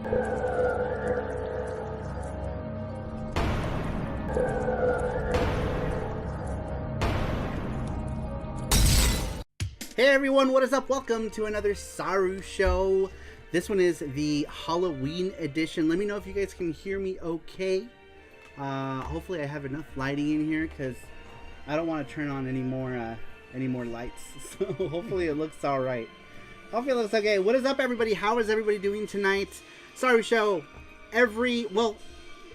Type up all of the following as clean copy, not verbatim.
Hey everyone, what is up? Welcome to another Saru show. This one is the Halloween edition. Let me know if you guys can hear me okay. Hopefully I have enough lighting in here because I don't want to turn on any more lights. So hopefully it looks all right. Hopefully it looks okay. What is up, everybody? How is everybody doing tonight? Saru show every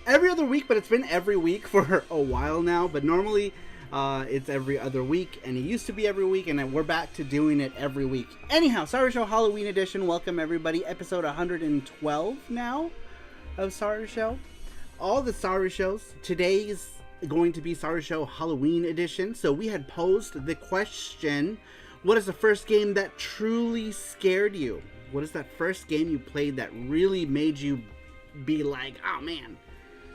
other week, but it's been every week for a while now. But normally it's every other week, and it used to be every week, and we're back to doing it every week. Anyhow, SaruShow Halloween edition. Welcome everybody. Episode 112 now of SaruShow. All the SaruShows. Today is going to be SaruShow Halloween edition. So we had posed the question, what is the first game that truly scared you? What is that first game you played that really made you be like, oh man,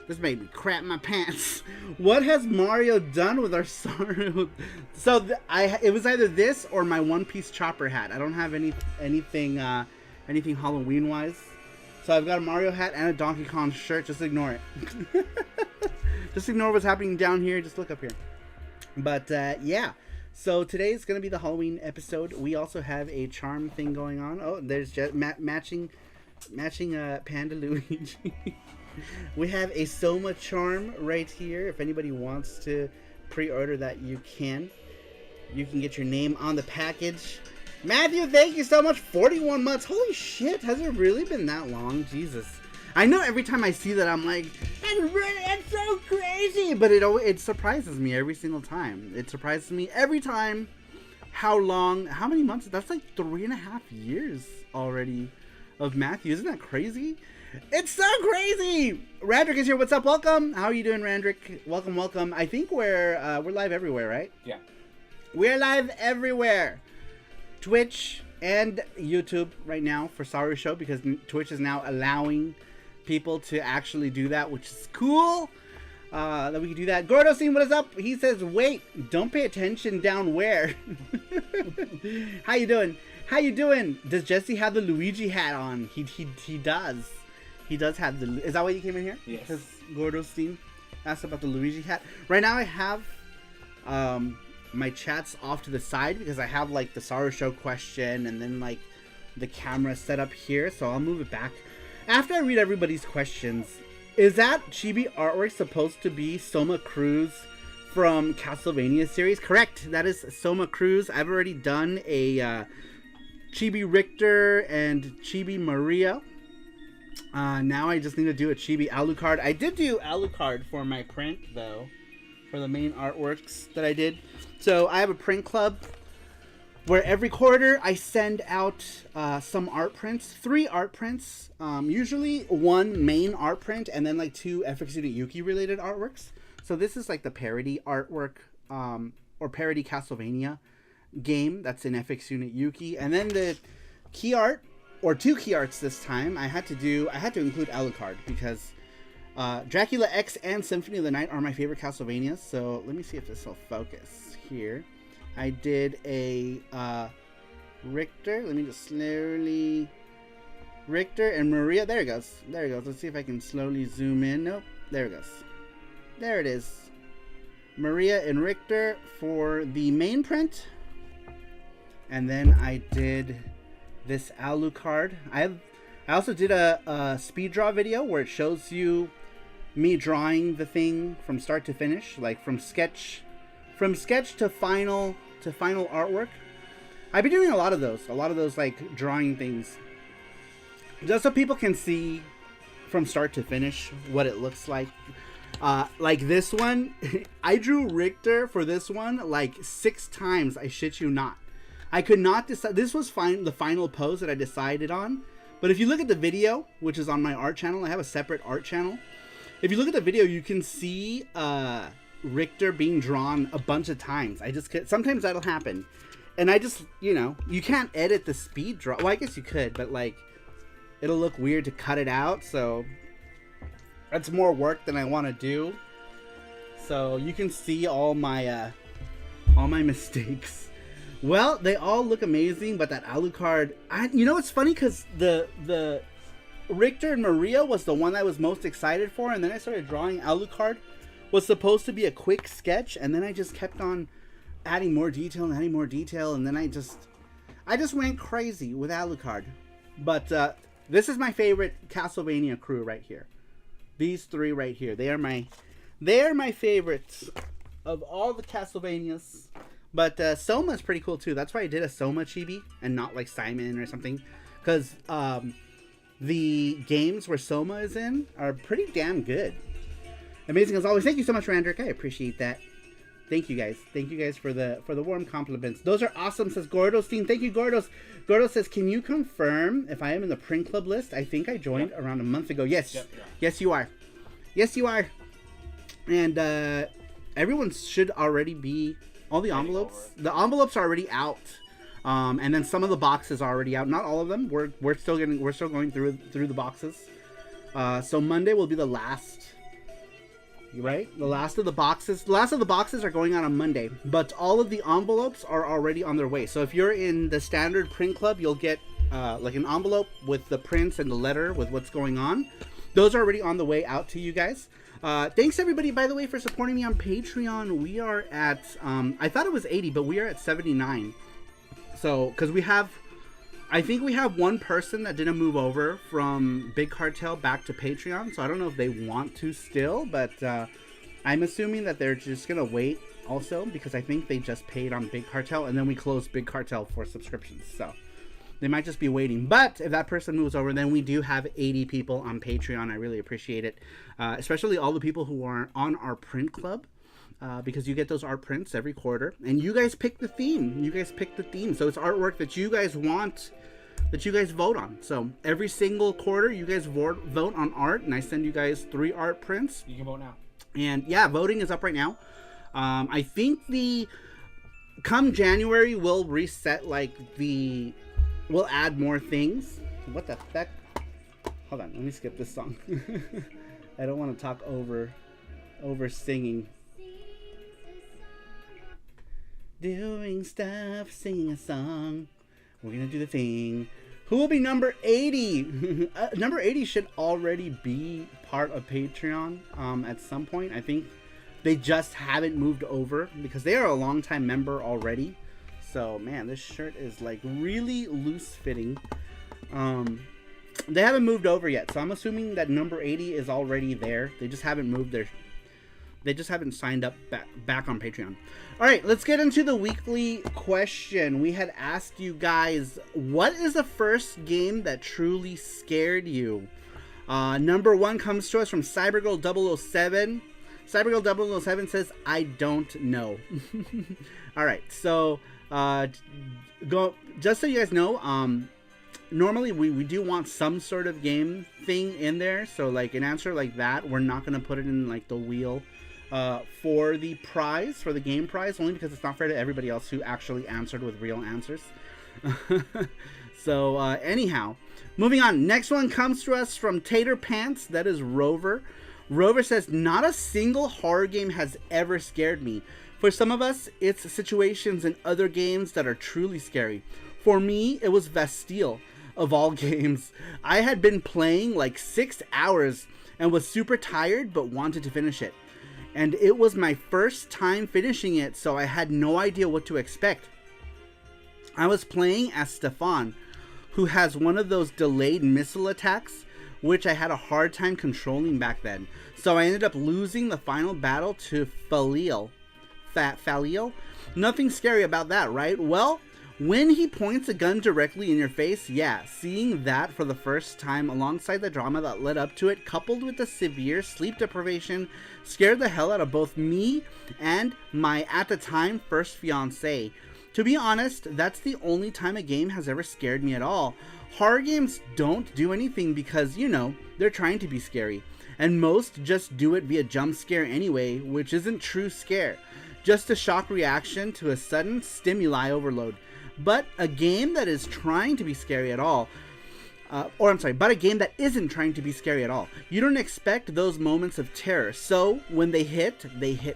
this made me crap my pants? What has Mario done with our Saru? So it was either this or my One Piece chopper hat. I don't have anything Halloween wise. So I've got a Mario hat and a Donkey Kong shirt. Just ignore it. Just ignore what's happening down here. Just look up here. But yeah. So today is going to be the Halloween episode. We also have a charm thing going on. Oh, there's just matching Panda Luigi. We have a Soma charm right here. If anybody wants to pre-order that, you can. You can get your name on the package. Matthew, thank you so much. 41 months. Holy shit, has it really been that long? Jesus. I know every time I see that, I'm like, that's so crazy. But it surprises me every single time. It surprises me every time how many months? That's like 3.5 years already of Matthew. Isn't that crazy? It's so crazy! Randrick is here. What's up? Welcome. How are you doing, Randrick? Welcome, welcome. I think we're live everywhere, right? Yeah. We're live everywhere. Twitch and YouTube right now for Saru Show, because Twitch is now allowing people to actually do that, which is cool. That we can do that. Gordo scene, what is up? He says, wait, don't pay attention down where. How you doing? How you doing? Does Jesse have the Luigi hat on? He does. He does have the... Is that why you came in here? Yes. Because Gordo's team asked about the Luigi hat. Right now I have my chats off to the side because I have like the Saru Show question and then like the camera set up here. So I'll move it back. After I read everybody's questions, is that chibi artwork supposed to be Soma Cruz from Castlevania series? Correct. That is Soma Cruz. I've already done a Chibi Richter and Chibi Maria. Now I just need to do a Chibi Alucard. I did do Alucard for my print, though, for the main artworks that I did. So I have a print club where every quarter I send out some art prints, 3 art prints, usually 1 main art print, and then like 2 FX Unit Yuki related artworks. So this is like the parody artwork, or parody Castlevania game that's in FX Unit Yuki, and then the key art, or 2 key arts this time. I had to include Alucard because Dracula X and Symphony of the Night are my favorite Castlevanias. So let me see if this will focus here. I did a Richter. Let me just slowly... Richter and Maria. There it goes. There it goes. Let's see if I can slowly zoom in. Nope. There it goes. There it is. Maria and Richter for the main print. And then I did this Alucard. I also did a speed draw video where it shows you me drawing the thing from start to finish, like from sketch to final artwork. I've been doing a lot of those like drawing things, just so people can see from start to finish what it looks like. Like this one, I drew Richter for this one like 6 times. I shit you not. I could not decide. This was the final pose that I decided on. But if you look at the video, which is on my art channel, I have a separate art channel. If you look at the video, you can see Richter being drawn a bunch of times. Sometimes that'll happen. And I just, you can't edit the speed draw. Well, I guess you could, but like, it'll look weird to cut it out. So that's more work than I want to do. So you can see all my mistakes. Well, they all look amazing, but that Alucard, it's funny because the Richter and Maria was the one I was most excited for, and then I started drawing. Alucard was supposed to be a quick sketch, and then I just kept on adding more detail and adding more detail, and then I just went crazy with Alucard. But this is my favorite Castlevania crew right here. These three right here. They are my favorites of all the Castlevanias. But Soma's pretty cool too. That's why I did a Soma chibi and not like Simon or something. Because the games where Soma is in are pretty damn good. Amazing as always. Thank you so much, Randrick. I appreciate that. Thank you guys. Thank you guys for the warm compliments. Those are awesome, says Gordo's team. Thank you, Gordos. Gordo says, can you confirm if I am in the print club list? I think I joined around a month ago. Yes. Yep, yeah. Yes, you are. Yes, you are. And everyone should already be, all the envelopes. The envelopes are already out. And then some of the boxes are already out. Not all of them. We're still going through the boxes. So Monday will be the last. Right? The last of the boxes are going out on Monday, but all of the envelopes are already on their way. So if you're in the standard print club, you'll get like an envelope with the prints and the letter with what's going on. Those are already on the way out to you guys. Thanks everybody, by the way, for supporting me on Patreon. We are at I thought it was 80, but we are at 79. So because I think we have one person that didn't move over from Big Cartel back to Patreon, so I don't know if they want to still, but I'm assuming that they're just going to wait also, because I think they just paid on Big Cartel, and then we closed Big Cartel for subscriptions, so they might just be waiting. But if that person moves over, then we do have 80 people on Patreon. I really appreciate it, especially all the people who are on our print club. Because you get those art prints every quarter, and you guys pick the theme. So it's artwork that you guys want, that you guys vote on. So every single quarter, you guys vote on art, and I send you guys 3 art prints. You can vote now. And yeah, voting is up right now. I think come January, we'll reset we'll add more things. What the heck? Hold on, let me skip this song. I don't want to talk over singing. Doing stuff, singing a song. We're gonna do the thing. Who will be number 80? Number 80 should already be part of Patreon at some point. I think they just haven't moved over because they are a longtime member already. So man, this shirt is like really loose fitting. They haven't moved over yet, so I'm assuming that number 80 is already there. They just haven't moved They just haven't signed up back on Patreon. All right, let's get into the weekly question. We had asked you guys, what is the first game that truly scared you? Number 1 comes to us from CyberGirl007. CyberGirl007 says, I don't know. All right, so just so you guys know, normally we do want some sort of game thing in there. So like an answer like that, we're not going to put it in like the wheel for the prize, for the game prize, only because it's not fair to everybody else who actually answered with real answers. So anyhow, moving on. Next one comes to us from Tater Pants. That is Rover. Rover says, not a single horror game has ever scared me. For some of us, it's situations in other games that are truly scary. For me, it was Bastille, of all games. I had been playing like 6 hours and was super tired but wanted to finish it. And it was my first time finishing it, so I had no idea what to expect. I was playing as Stefan, who has one of those delayed missile attacks, which I had a hard time controlling back then. So I ended up losing the final battle to Faliel. Nothing scary about that, right? Well, when he points a gun directly in your face, yeah, seeing that for the first time alongside the drama that led up to it, coupled with the severe sleep deprivation, scared the hell out of both me and my, at the time, first fiance. To be honest, that's the only time a game has ever scared me at all. Horror games don't do anything because, you know, they're trying to be scary. And most just do it via jump scare anyway, which isn't true scare. Just a shock reaction to a sudden stimuli overload. But a game that is trying to be scary at all, but a game that isn't trying to be scary at all. You don't expect those moments of terror. So when they hit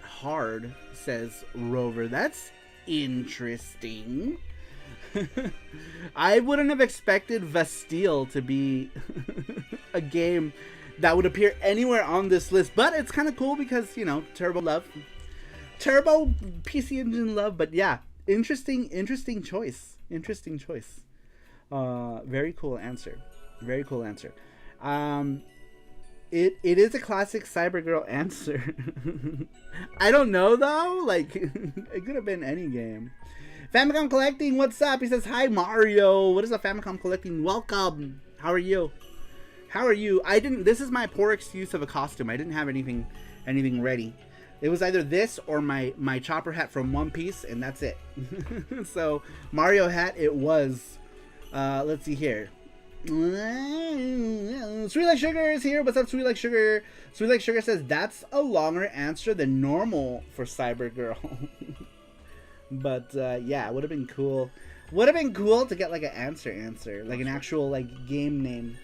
hard, says Rover. That's interesting. I wouldn't have expected Bastille to be a game that would appear anywhere on this list. But it's kind of cool because, you know, Turbo PC Engine love. But yeah, interesting choice. Interesting choice. Very cool answer. Very cool answer. It is a classic Cybergirl answer. I don't know though. Like, it could have been any game. Famicom Collecting, what's up? He says, hi Mario. What is a Famicom Collecting? Welcome. How are you? How are you? This is my poor excuse of a costume. I didn't have anything ready. It was either this or my chopper hat from One Piece, and that's it. So Mario hat it was. Let's see here. Sweet Like Sugar is here. What's up, Sweet Like Sugar? Sweet Like Sugar says that's a longer answer than normal for Cybergirl. But yeah, it would have been cool. Would have been cool to get like an answer, like an actual like game name.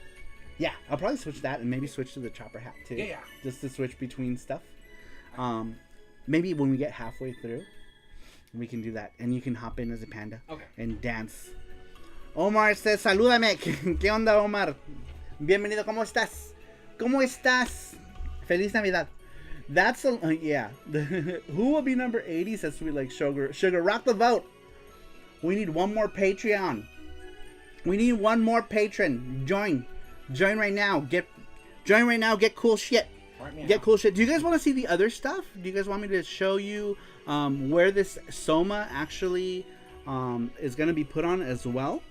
Yeah, I'll probably switch that and maybe switch to the chopper hat too. Yeah. Just to switch between stuff. Maybe when we get halfway through, we can do that, and you can hop in as a panda and dance. Omar says, salúdame. ¿Qué onda, Omar? Bienvenido. ¿Cómo estás? ¿Cómo estás? Feliz Navidad. That's a yeah. Who will be number 80? Says Sweet Like Sugar. Sugar, rock the vote. We need one more Patreon. We need one more patron. Join right now. Join right now. Get cool shit. Get cool shit. Do you guys want to see the other stuff? Do you guys want me to show you where this Soma actually is going to be put on as well?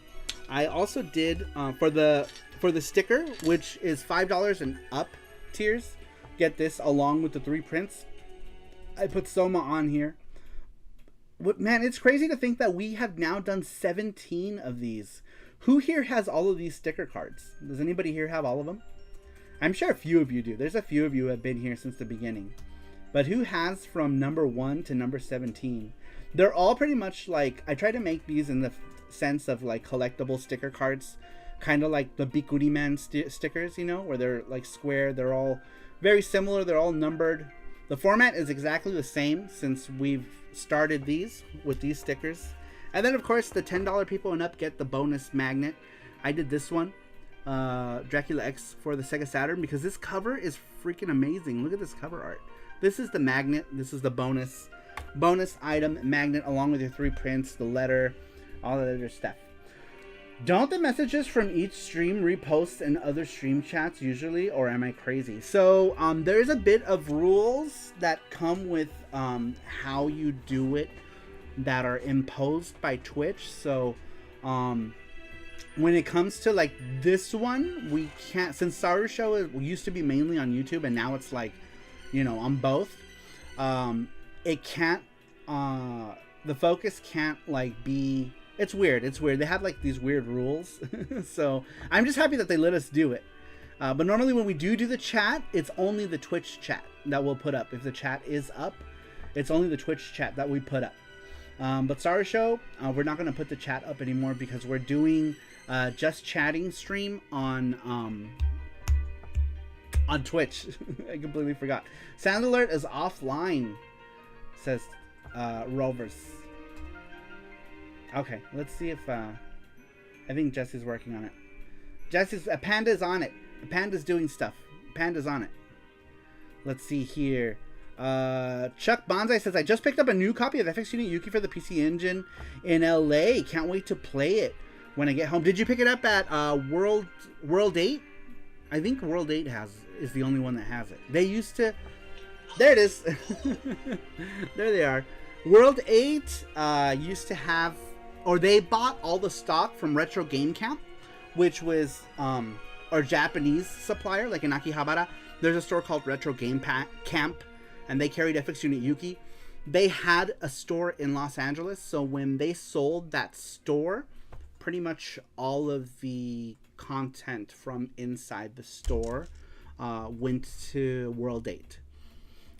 I also did for the sticker, which is $5 and up tiers. Get this along with the 3 prints. I put Soma on here. Man, it's crazy to think that we have now done 17 of these. Who here has all of these sticker cards? Does anybody here have all of them? I'm sure a few of you do. There's a few of you who have been here since the beginning. But who has from number 1 to number 17? They're all pretty much like, I try to make these in the sense of like collectible sticker cards. Kind of like the Bikuri Man stickers, you know, where they're like square. They're all very similar. They're all numbered. The format is exactly the same since we've started these with these stickers. And then of course the $10 people and up get the bonus magnet. I did this one, Dracula X for the Sega Saturn, because this cover is freaking amazing. Look at this cover art. This is the magnet. This is the bonus item magnet along with your 3 prints, the letter, all that other stuff. Don't the messages from each stream repost in other stream chats usually, or am I crazy? So there's a bit of rules that come with how you do it that are imposed by Twitch. So when it comes to like this one, we can't, since SaruShow used to be mainly on YouTube and now it's like, you know, on both. It can't, the focus can't like be, it's weird. They have like these weird rules. So I'm just happy that they let us do it. But normally when we do the chat, it's only the Twitch chat that we'll put up. If the chat is up, it's only the Twitch chat that we put up. But SaruShow, we're not going to put the chat up anymore because we're doing just chatting stream on Twitch. I completely forgot. Sound alert is offline, says Rovers. Okay, let's see if I think Jesse's working on it. Panda's on it. Panda's doing stuff. Panda's on it. Let's see here. Chuck Bonsai says, I just picked up a new copy of FX Unit Yuki for the PC Engine in LA. Can't wait to play it when I get home. Did you pick it up at World 8? I think World 8 is the only one that has it. They used to. There it is. There they are. World 8 used to have, or they bought all the stock from Retro Game Camp, which was our Japanese supplier, like in Akihabara. There's a store called Retro Game Camp, and they carried FX Unit Yuki. They had a store in Los Angeles, so when they sold that store, pretty much all of the content from inside the store went to World 8.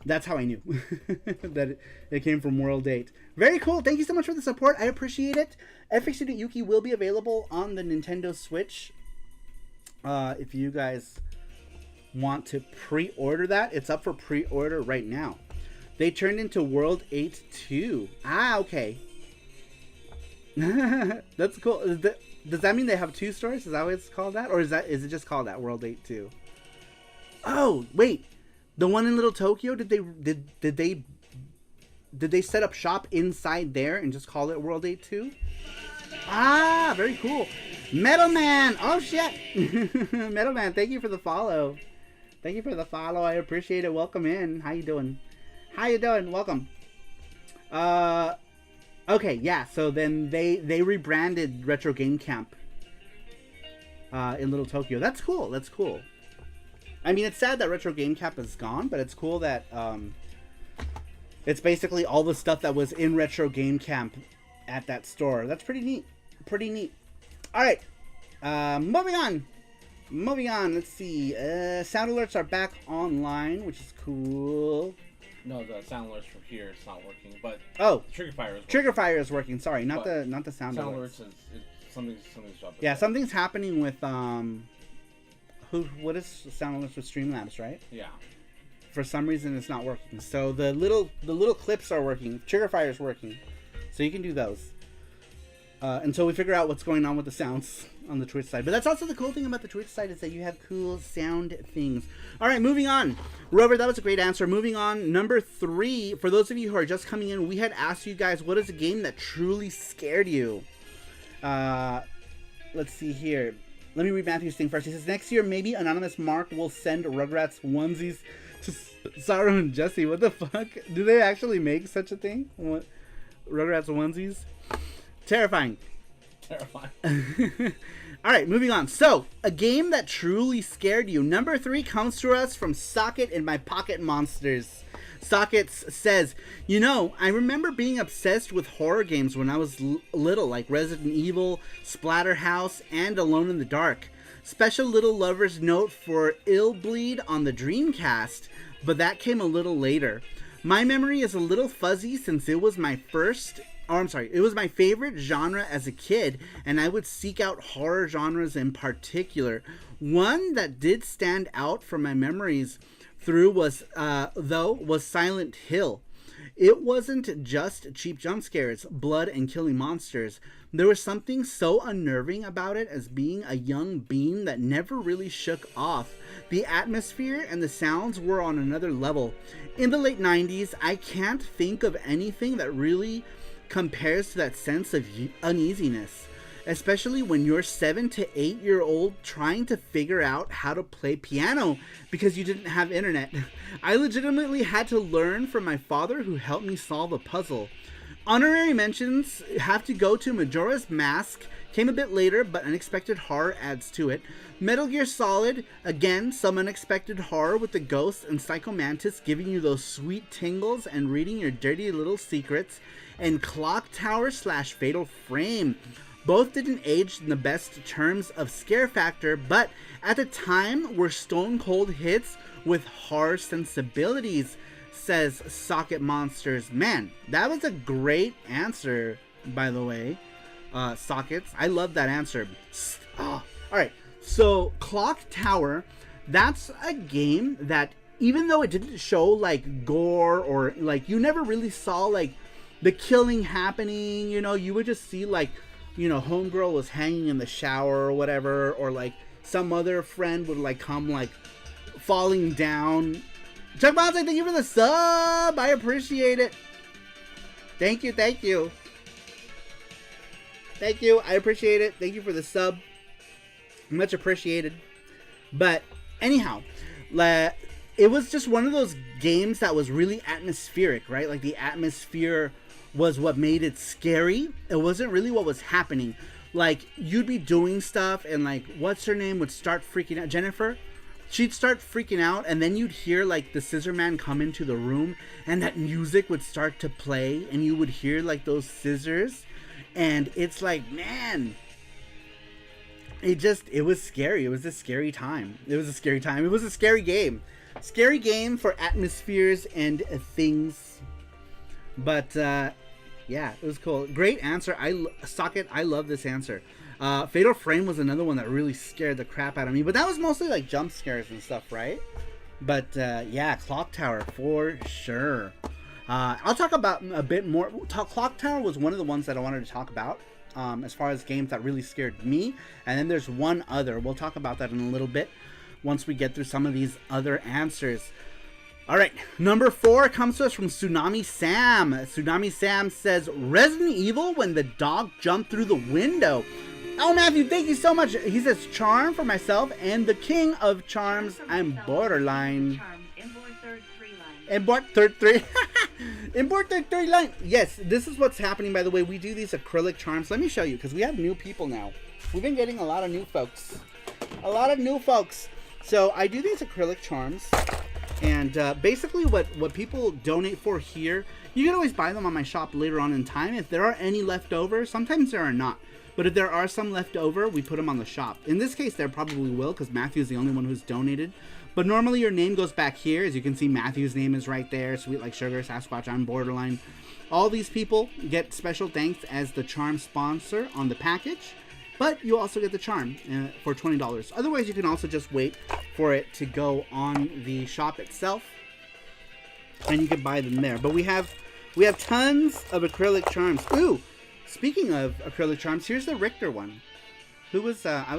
That's how I knew that it came from World 8. Very cool. Thank you so much for the support. I appreciate it. FX Unit Yuki will be available on the Nintendo Switch. If you guys want to pre-order that, it's up for pre-order right now. They turned into World 8 2. Ah, okay. That's cool. Does that mean they have 2 stores? Is that what it's called that? Or is it just called that, World 8 2? Oh, wait. The one in Little Tokyo, did they set up shop inside there and just call it World 8 2? Ah, very cool. Metal Man! Oh, shit! Metal Man, thank you for the follow. Thank you for the follow. I appreciate it. Welcome in. How you doing? How you doing? Welcome. Okay, yeah, so then they rebranded Retro Game Camp in Little Tokyo. That's cool. That's cool. I mean, it's sad that Retro Game Camp is gone, but it's cool that it's basically all the stuff that was in Retro Game Camp at that store. That's pretty neat. Pretty neat. All right, moving on. Moving on. Let's see. Sound alerts are back online, which is cool. No, the sound alerts from here is not working, but Trigger Fire is working. Trigger Fire is working. Sorry, not the sound alerts. Sound alerts is something's dropped. Yeah, something's happening with what is sound alerts with Streamlabs, right? Yeah. For some reason, it's not working. So the little clips are working. Trigger Fire is working, so you can do those until we figure out what's going on with the sounds on the Twitch side. But that's also the cool thing about the Twitch side is that you have cool sound things. All right, moving on. Robert, that was a great answer. Moving on, number 3. For those of you who are just coming in, we had asked you guys, what is a game that truly scared you? Let's see here. Let me read Matthew's thing first. He says, next year, maybe Anonymous Mark will send Rugrats onesies to Saru and Jesse. What the fuck? Do they actually make such a thing? What? Rugrats onesies? Terrifying. All right, moving on. So, a game that truly scared you. Number 3 comes to us from Socket and My Pocket Monsters. Sockets says, you know, I remember being obsessed with horror games when I was little, like Resident Evil, Splatterhouse, and Alone in the Dark. Special little lover's note for Ill Bleed on the Dreamcast, but that came a little later. My memory is a little fuzzy since it was my it was my favorite genre as a kid, and I would seek out horror genres in particular. One that did stand out from my memories through was Silent Hill. It wasn't just cheap jump scares, blood, and killing monsters. There was something so unnerving about it as being a young being that never really shook off. The atmosphere and the sounds were on another level. In the late 90s, I can't think of anything that really compares to that sense of uneasiness, especially when you're 7 to 8 year old trying to figure out how to play piano because you didn't have internet. I legitimately had to learn from my father, who helped me solve a puzzle. Honorary mentions have to go to Majora's Mask, came a bit later, but unexpected horror adds to it. Metal Gear Solid, again, some unexpected horror with the ghosts and Psycho Mantis giving you those sweet tingles and reading your dirty little secrets. And Clock Tower / Fatal Frame. Both didn't age in the best terms of scare factor, but at the time were stone cold hits with horror sensibilities, says Socket Monsters. Man, that was a great answer, by the way. Sockets, I love that answer. Alright, so Clock Tower, that's a game that, even though it didn't show like gore or like you never really saw like the killing happening, you know, you would just see like, you know, homegirl was hanging in the shower or whatever, or like some other friend would like come like falling down. Chuck Bonds, thank you for the sub. I appreciate it. Thank you, thank you. Thank you, I appreciate it. Thank you for the sub. Much appreciated. But anyhow, it was just one of those games that was really atmospheric, right? Like the atmosphere was what made it scary. It wasn't really what was happening. Like you'd be doing stuff and like what's her name would start freaking out. Jennifer, she'd start freaking out, and then you'd hear like the scissor man come into the room and that music would start to play and you would hear like those scissors, and it's like, man, it was scary. It was a scary time. It was a scary time. It was a scary game. Scary game for atmospheres and things. But yeah, it was cool. Great answer. Socket, I love this answer. Fatal Frame was another one that really scared the crap out of me, but that was mostly like jump scares and stuff, right? But yeah, Clock Tower for sure. I'll talk about a bit more. Clock Tower was one of the ones that I wanted to talk about. as far as games that really scared me. And then there's one other. We'll talk about that in a little bit once we get through some of these other answers. All right, number 4 comes to us from Tsunami Sam. Tsunami Sam says, Resident Evil when the dog jumped through the window. Oh, Matthew, thank you so much. He says, charm for myself and the king of charms. I'm borderline. Import third three. Import third three line. Yes, this is what's happening, by the way. We do these acrylic charms. Let me show you, because we have new people now. We've been getting a lot of new folks. A lot of new folks. So I do these acrylic charms. And basically what people donate for here, you can always buy them on my shop later on in time. If there are any left over, sometimes there are not. But if there are some left over, we put them on the shop. In this case, there probably will, because Matthew's the only one who's donated. But normally your name goes back here. As you can see, Matthew's name is right there. Sweet Like Sugar, Sasquatch, I'm Borderline. All these people get special thanks as the charm sponsor on the package. But you also get the charm for $20. Otherwise, you can also just wait for it to go on the shop itself, and you can buy them there. But we have tons of acrylic charms. Ooh, speaking of acrylic charms, here's the Richter one. Who was let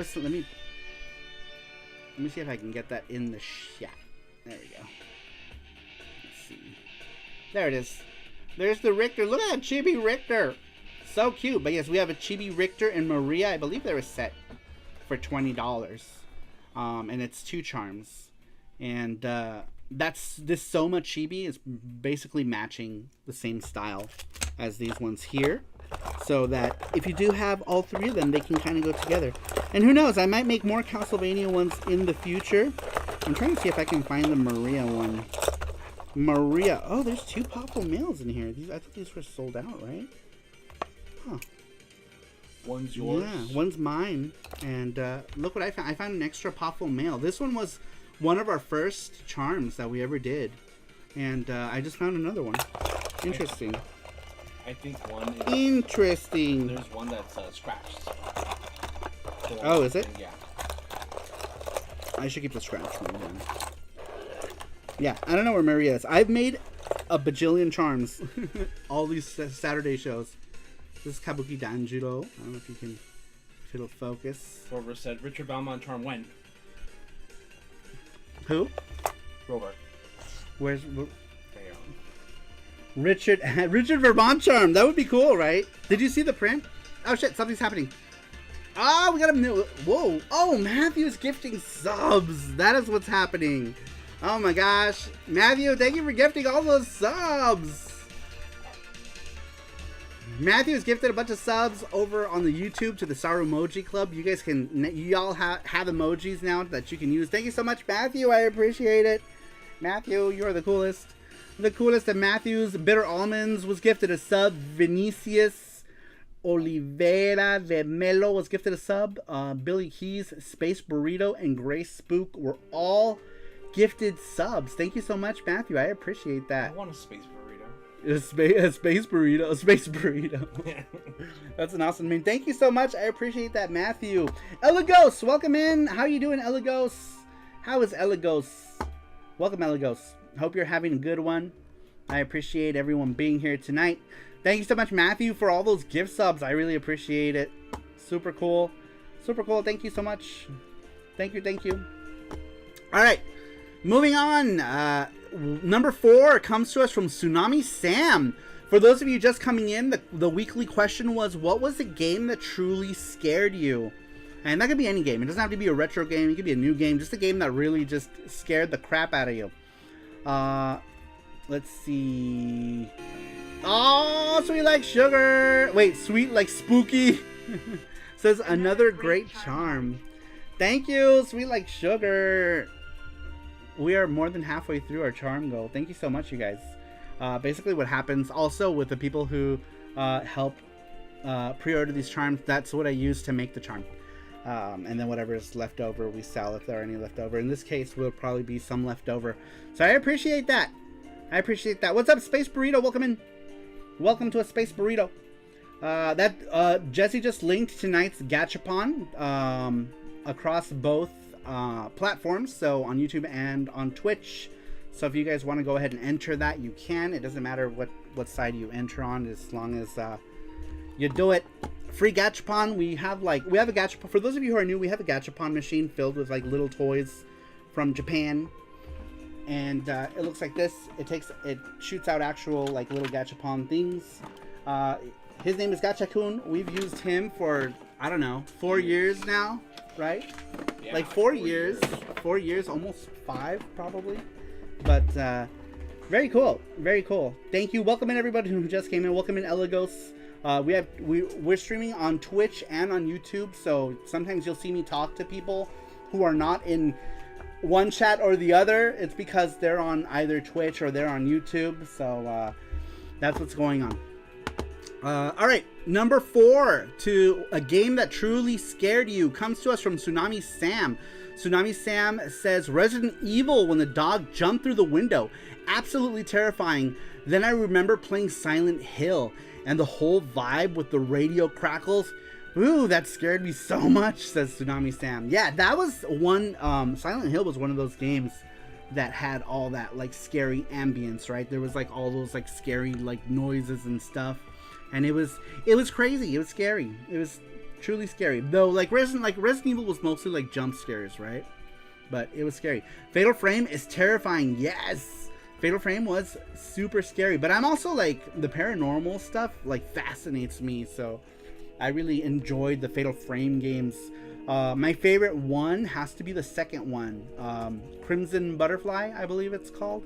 me see if I can get that in the chat. There we go. Let's see. There it is. There's the Richter. Look at that chibi Richter. So cute. But yes, we have a chibi Richter and Maria. I believe they're a set for $20. And it's 2 charms. And this Soma chibi is basically matching the same style as these ones here. So that if you do have all 3 of them, they can kind of go together. And who knows, I might make more Castlevania ones in the future. I'm trying to see if I can find the Maria one. Maria. Oh, there's 2 powerful males in here. I think these were sold out, right? Huh. One's yours. Yeah, one's mine. And look what I found. I found an extra powerful male. This one was one of our first charms that we ever did. And I just found another one. Interesting. I think one is... Interesting. There's one that's scratched. So oh, is it? Yeah. I should keep the scratch one then. Yeah, I don't know where Maria is. I've made a bajillion charms. All these Saturday shows. This is Kabuki Danjiro. I don't know if it'll focus. Rover said, Richard Valmont charm when? Who? Rover. Where's... Richard Vermont charm. That would be cool, right? Did you see the print? Oh shit, something's happening. Oh, we got a new... Whoa. Oh, Matthew's gifting subs. That is what's happening. Oh my gosh. Matthew, thank you for gifting all those subs. Matthew's gifted a bunch of subs over on the YouTube to the Saru Emoji Club. You guys can... Y'all have emojis now that you can use. Thank you so much, Matthew. I appreciate it. Matthew, you're the coolest. The coolest. And Matthew's Bitter Almonds was gifted a sub. Vinicius Oliveira de Melo was gifted a sub. Billy Keys, Space Burrito, and Grace Spook were all gifted subs. Thank you so much, Matthew. I appreciate that. I want a space burrito. A space burrito. That's an awesome name. Thank you so much. I appreciate that, Matthew. Eligos, welcome in. How you doing, Eligos? How is Eligos? Welcome, Eligos. Hope you're having a good one. I appreciate everyone being here tonight. Thank you so much, Matthew, for all those gift subs. I really appreciate it. Super cool. Super cool. Thank you so much. Thank you. All right. Moving on. Number 4 comes to us from Tsunami Sam. For those of you just coming in, the weekly question was, what was the game that truly scared you? And that could be any game. It doesn't have to be a retro game. It could be a new game. Just a game that really just scared the crap out of you. Let's see. Oh, Sweet Like Sugar. Wait, Sweet Like Spooky. Says another great charm. Thank you, Sweet Like Sugar. We are more than halfway through our charm goal. Thank you so much, you guys. Basically what happens also with the people who help pre-order these charms, that's what I use to make the charm. And then whatever is left over, we sell if there are any left over. In this case, will probably be some left over. So I appreciate that. What's up, Space Burrito? Welcome in. Welcome to a Space Burrito. Jesse just linked tonight's Gachapon across both platforms, so on YouTube and on Twitch. So if you guys want to go ahead and enter that, you can. It doesn't matter what side you enter on, as long as you do it free gachapon. We have a gachapon. For those of you who are new, we have a gachapon machine filled with like little toys from Japan. And it looks like this. It shoots out actual like little gachapon things. His name is Gachakun. We've used him for, I don't know, 4 years now, right? Yeah, like 4 years. 4 years, almost 5 probably. But very cool. Very cool. Thank you. Welcome in everybody who just came in. Welcome in Elagos. We're streaming on Twitch and on YouTube, so sometimes you'll see me talk to people who are not in one chat or the other. It's because they're on either Twitch or they're on YouTube, so that's what's going on. All right, number 4 to a game that truly scared you comes to us from Tsunami Sam. Tsunami Sam says Resident Evil when the dog jumped through the window, absolutely terrifying. Then I remember playing Silent Hill and the whole vibe with the radio crackles. Ooh, that scared me so much, says Tsunami Sam. Yeah, that was one, Silent Hill was one of those games that had all that, like, scary ambience, right? There was, like, all those, like, scary, like, noises and stuff. And it was crazy. It was scary. It was truly scary. Though, like, Resident Evil was mostly, like, jump scares, right? But it was scary. Fatal Frame is terrifying. Yes! Fatal Frame was super scary. But I'm also, like, the paranormal stuff, like, fascinates me, so I really enjoyed the Fatal Frame games. My favorite one has to be the second one. Crimson Butterfly, I believe it's called.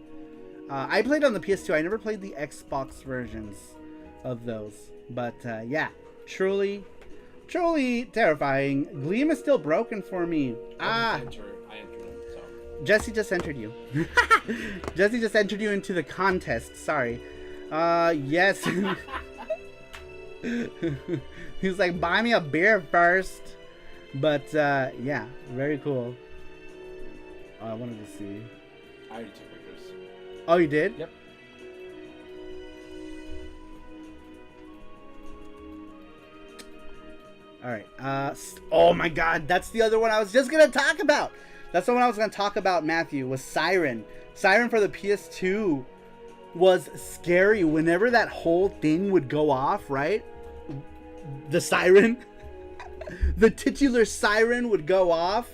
I played on the PS2. I never played the Xbox versions of those. But, yeah. Truly terrifying. Gleam is still broken for me. I entered him, so. Jesse just entered you. Jesse just entered you into the contest. Sorry. Yes. He's like, buy me a beer first. But, yeah, very cool. I wanted to see. I already took pictures. Oh, you did? Yep. Alright, oh my god, that's the other one I was just gonna talk about! That's the one I was gonna talk about, Matthew, was Siren. Siren for the PS2 was scary. Whenever that whole thing would go off, right? The siren, the titular siren would go off.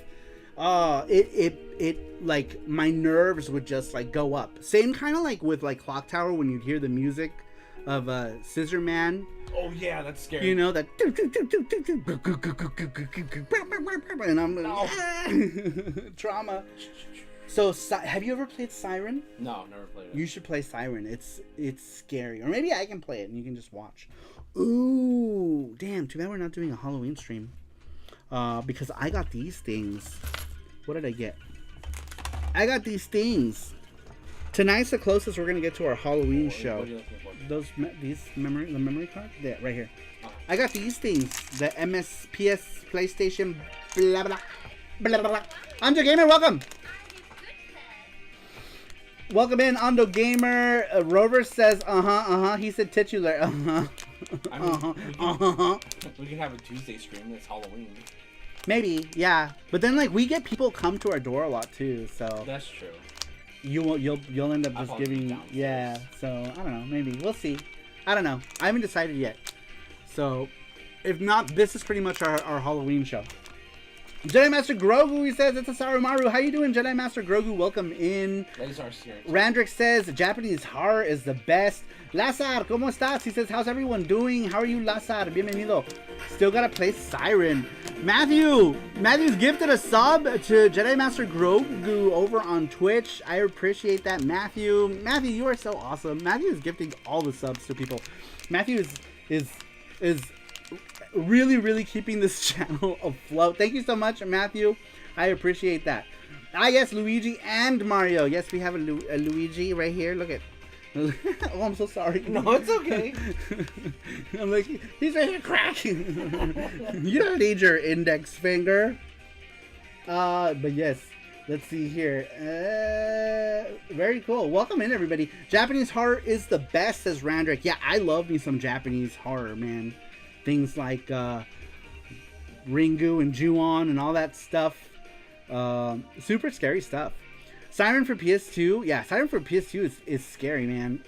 It like, my nerves would just, like, go up. Same kind of like with, like, Clock Tower when you'd hear the music of Scissor Man. Oh yeah, that's scary. You know that, and I'm trauma. So, have you ever played Siren? No, never played it. You should play Siren. It's scary. Or maybe I can play it and you can just watch. Ooh, damn! Too bad we're not doing a Halloween stream. Because I got these things. What did I get? I got these things. Tonight's the closest we're gonna get to our Halloween show. What are you looking for? The memory card? Yeah, right here. I got these things. The PS, PlayStation, blah blah blah blah blah. Ando Gamer, welcome. Welcome in, Ando Gamer. Rover says, He said titular. We can have a Tuesday stream that's Halloween. Maybe, yeah. But then, like, we get people come to our door a lot too, so that's true. You'll end up just giving, yeah. So I don't know, maybe we'll see. I don't know. I haven't decided yet. So if not, this is pretty much our Halloween show. Jedi Master Grogu, he says, it's a Sarumaru. How you doing, Jedi Master Grogu? Welcome in. Randrick says, Japanese horror is the best. Lazar, ¿cómo estás? He says, how's everyone doing? How are you, Lazar? Bienvenido. Still gotta play Siren. Matthew's gifted a sub to Jedi Master Grogu over on Twitch. I appreciate that, Matthew. Matthew, you are so awesome. Matthew is gifting all the subs to people. Matthew is really keeping this channel afloat. Thank you so much, Matthew. I appreciate that. Yes, Luigi and Mario. Yes, we have a Luigi right here. Look at. Oh, I'm so sorry. No, it's okay. I'm like, he's right here cracking. You don't need your index finger. But yes, let's see here. Very cool. Welcome in, everybody. Japanese horror is the best, says Randrick. Yeah, I love me some Japanese horror, man. Things like Ringu and Ju-on and all that stuff. Super scary stuff. Siren for PS2. Yeah, Siren for PS2 is scary, man.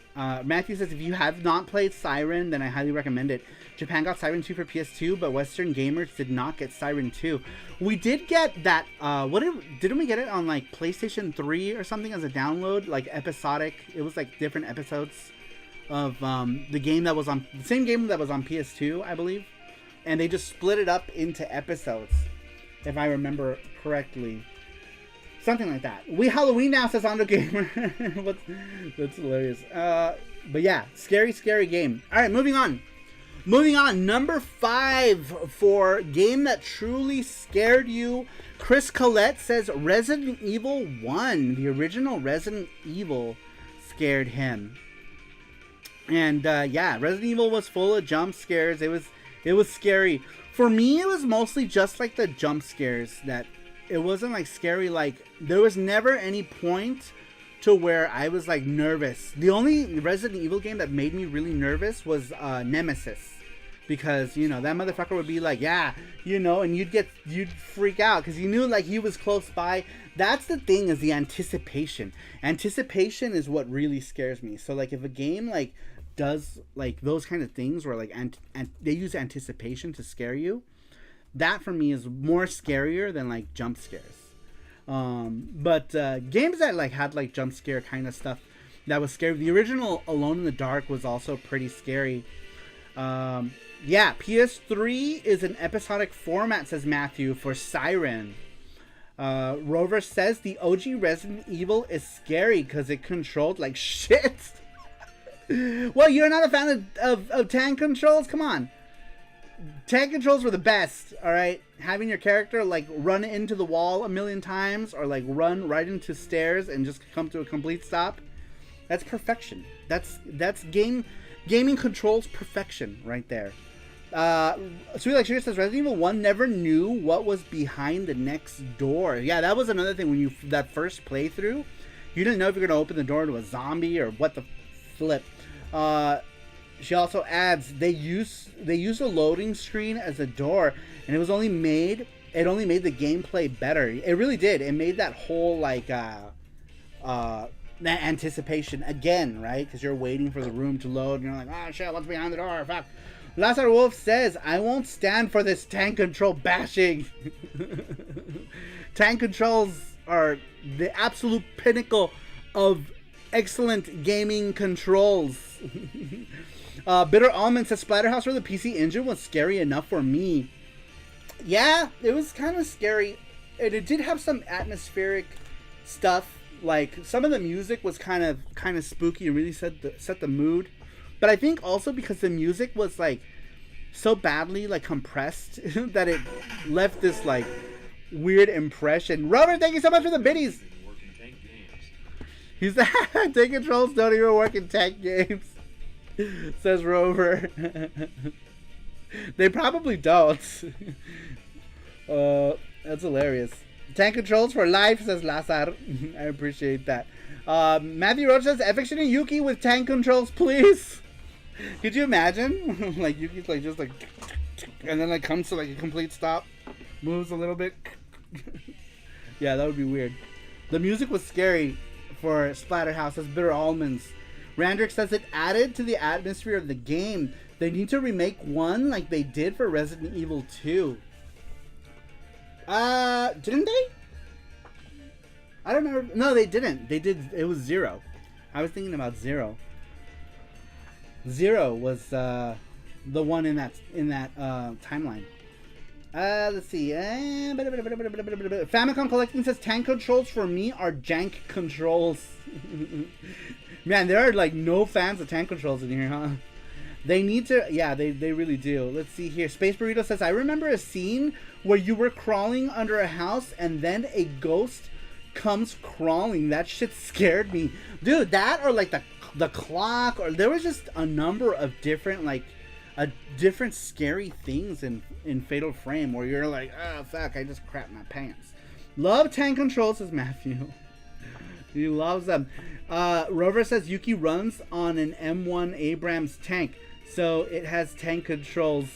Matthew says, if you have not played Siren, then I highly recommend it. Japan got Siren 2 for PS2, but Western gamers did not get Siren 2. We did get that, didn't we get it on, like, PlayStation 3 or something as a download? Like, episodic. It was, like, different episodes of the game that was on, the same game that was on PS2, I believe. And they just split it up into episodes, if I remember correctly. Something like that. We Halloween now, says Ando Gamer. That's hilarious. But yeah, scary game. All right, moving on. Number 5 for game that truly scared you. Chris Collette says Resident Evil 1, the original Resident Evil, scared him. And yeah, Resident Evil was full of jump scares. It was scary. For me, it was mostly just like the jump scares that. It wasn't like scary, like there was never any point to where I was like nervous. The only Resident Evil game that made me really nervous was Nemesis, because you know that motherfucker would be like, yeah, you know, and you'd freak out because you knew like he was close by. That's the thing, is the anticipation. Anticipation is what really scares me. So like if a game like does like those kind of things where like and they use anticipation to scare you, that for me is more scarier than like jump scares. But games that like had like jump scare kind of stuff that was scary. The original Alone in the Dark was also pretty scary. Yeah, PS3 is an episodic format, says Matthew, for Siren. Rover says the OG Resident Evil is scary because it controlled like shit. Well, you're not a fan of tank controls? Come on. Tank controls were the best, alright? Having your character, like, run into the wall a million times, or, like, run right into stairs and just come to a complete stop. That's perfection. That's gaming controls perfection right there. Sweet Like Sugar says, Resident Evil 1 never knew what was behind the next door. Yeah, that was another thing when that first playthrough. You didn't know if you're going to open the door to a zombie or what the flip. She also adds they used a loading screen as a door, and it only made the gameplay better. It really did. It made that whole like that anticipation again, right? Because you're waiting for the room to load, and you're like, oh shit, what's behind the door? Fuck. Lazar Wolf says, I won't stand for this tank control bashing. Tank controls are the absolute pinnacle of excellent gaming controls. Bitter Almond says Splatterhouse for the PC Engine was scary enough for me. Yeah, it was kind of scary, and it did have some atmospheric stuff. Like some of the music was kind of spooky and really set the mood. But I think also because the music was like so badly like compressed that it left this like weird impression. Robert, thank you so much for the biddies. He's tank controls don't even work in tank games. Says Rover. They probably don't. That's hilarious. Tank controls for life, says Lazar. I appreciate that. Matthew Roach says, Eviction and Yuki with tank controls, please. Could you imagine? Like Yuki's like just like, and then like comes to like a complete stop, moves a little bit. Yeah, that would be weird. The music was scary for Splatterhouse, as Bitter Almonds. Randrick says it added to the atmosphere of the game. They need to remake one like they did for Resident Evil 2. Didn't they? I don't know. No, they didn't. They did. It was 0. I was thinking about 0. 0 was the one in that timeline. Let's see. Famicom Collecting says tank controls for me are jank controls. Man, there are like no fans of tank controls in here, huh? They need to, yeah, they really do. Let's see here. Space Burrito says, I remember a scene where you were crawling under a house and then a ghost comes crawling. That shit scared me. Dude, that or like the clock, or there was just a number of different like different scary things in Fatal Frame where you're like, oh fuck, I just crapped my pants. Love tank controls, says Matthew. He loves them. Rover says Yuki runs on an M1 Abrams tank, so it has tank controls.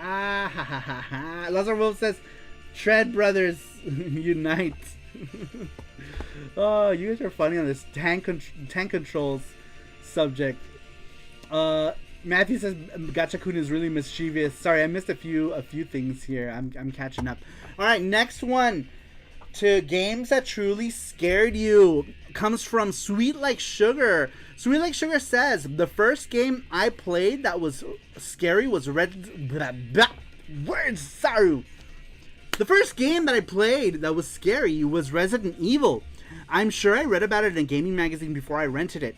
Ah ha ha ha ha. Lazar Wolf says Tread Brothers unite. Oh, you guys are funny on this tank controls subject. Matthew says Gacha-kun is really mischievous. Sorry, I missed a few things here. I'm catching up. All right, next one to games that truly scared you comes from Sweet Like Sugar. Sweet Like Sugar says the first game I played that was scary was Words, Saru. The first game that I played that was scary was Resident Evil. I'm sure I read about it in a gaming magazine before I rented it,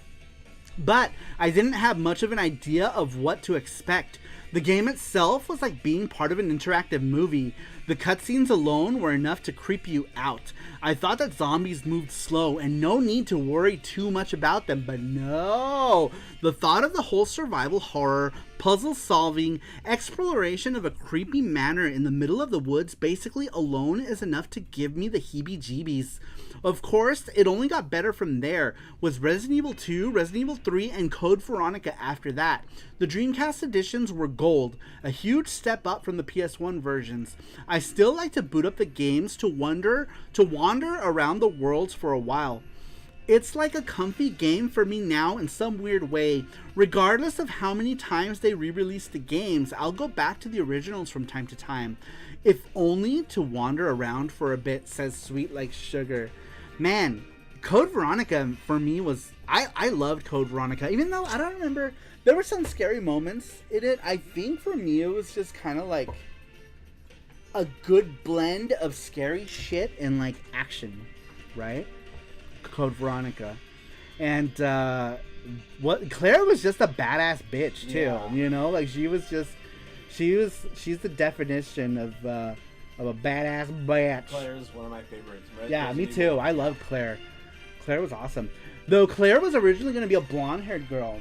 but I didn't have much of an idea of what to expect. The game itself was like being part of an interactive movie. The cutscenes alone were enough to creep you out. I thought that zombies moved slow and no need to worry too much about them, but no! The thought of the whole survival horror, puzzle solving, exploration of a creepy manor in the middle of the woods basically alone is enough to give me the heebie-jeebies. Of course, it only got better from there, with Resident Evil 2, Resident Evil 3, and Code Veronica after that. The Dreamcast editions were gold, a huge step up from the PS1 versions. I still like to boot up the games to wander around the worlds for a while. It's like a comfy game for me now in some weird way. Regardless of how many times they re-release the games, I'll go back to the originals from time to time. If only to wander around for a bit, says Sweet Like Sugar. Man, Code Veronica for me was... I loved Code Veronica, even though I don't remember... There were some scary moments in it. I think for me it was just kind of like a good blend of scary shit and like action, right? Code Veronica. And Claire was just a badass bitch too. Yeah. You know, like she's the definition of a badass bitch. Claire's one of my favorites. Yeah, me too. I love Claire. Claire was awesome. Though Claire was originally going to be a blonde-haired girl,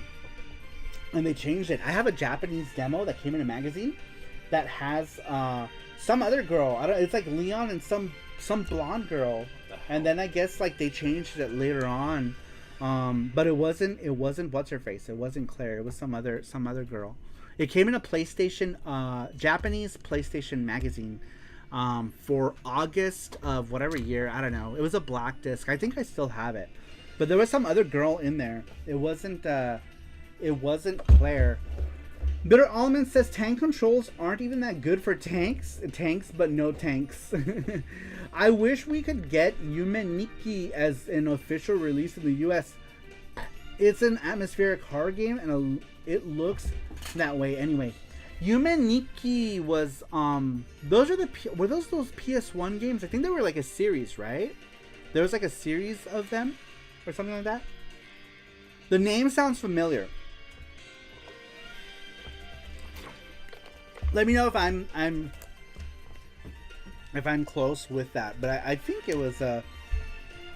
and they changed it. I have a Japanese demo that came in a magazine that has some other girl. It's like Leon and some blonde girl. And then I guess like they changed it later on. But it wasn't what's her face. It wasn't Claire. It was some other girl. It came in a PlayStation Japanese PlayStation magazine for August of whatever year. I don't know. It was a black disc. I think I still have it. But there was some other girl in there. It wasn't Claire. Bitter Almond says tank controls aren't even that good for tanks, but no tanks. I wish we could get Yume Nikki as an official release in the US. It's an atmospheric horror game and it looks that way anyway. Yume Nikki was those PS1 games? I think they were like a series, right? There was like a series of them or something like that. The name sounds familiar. Let me know if I'm close with that, but I think it was a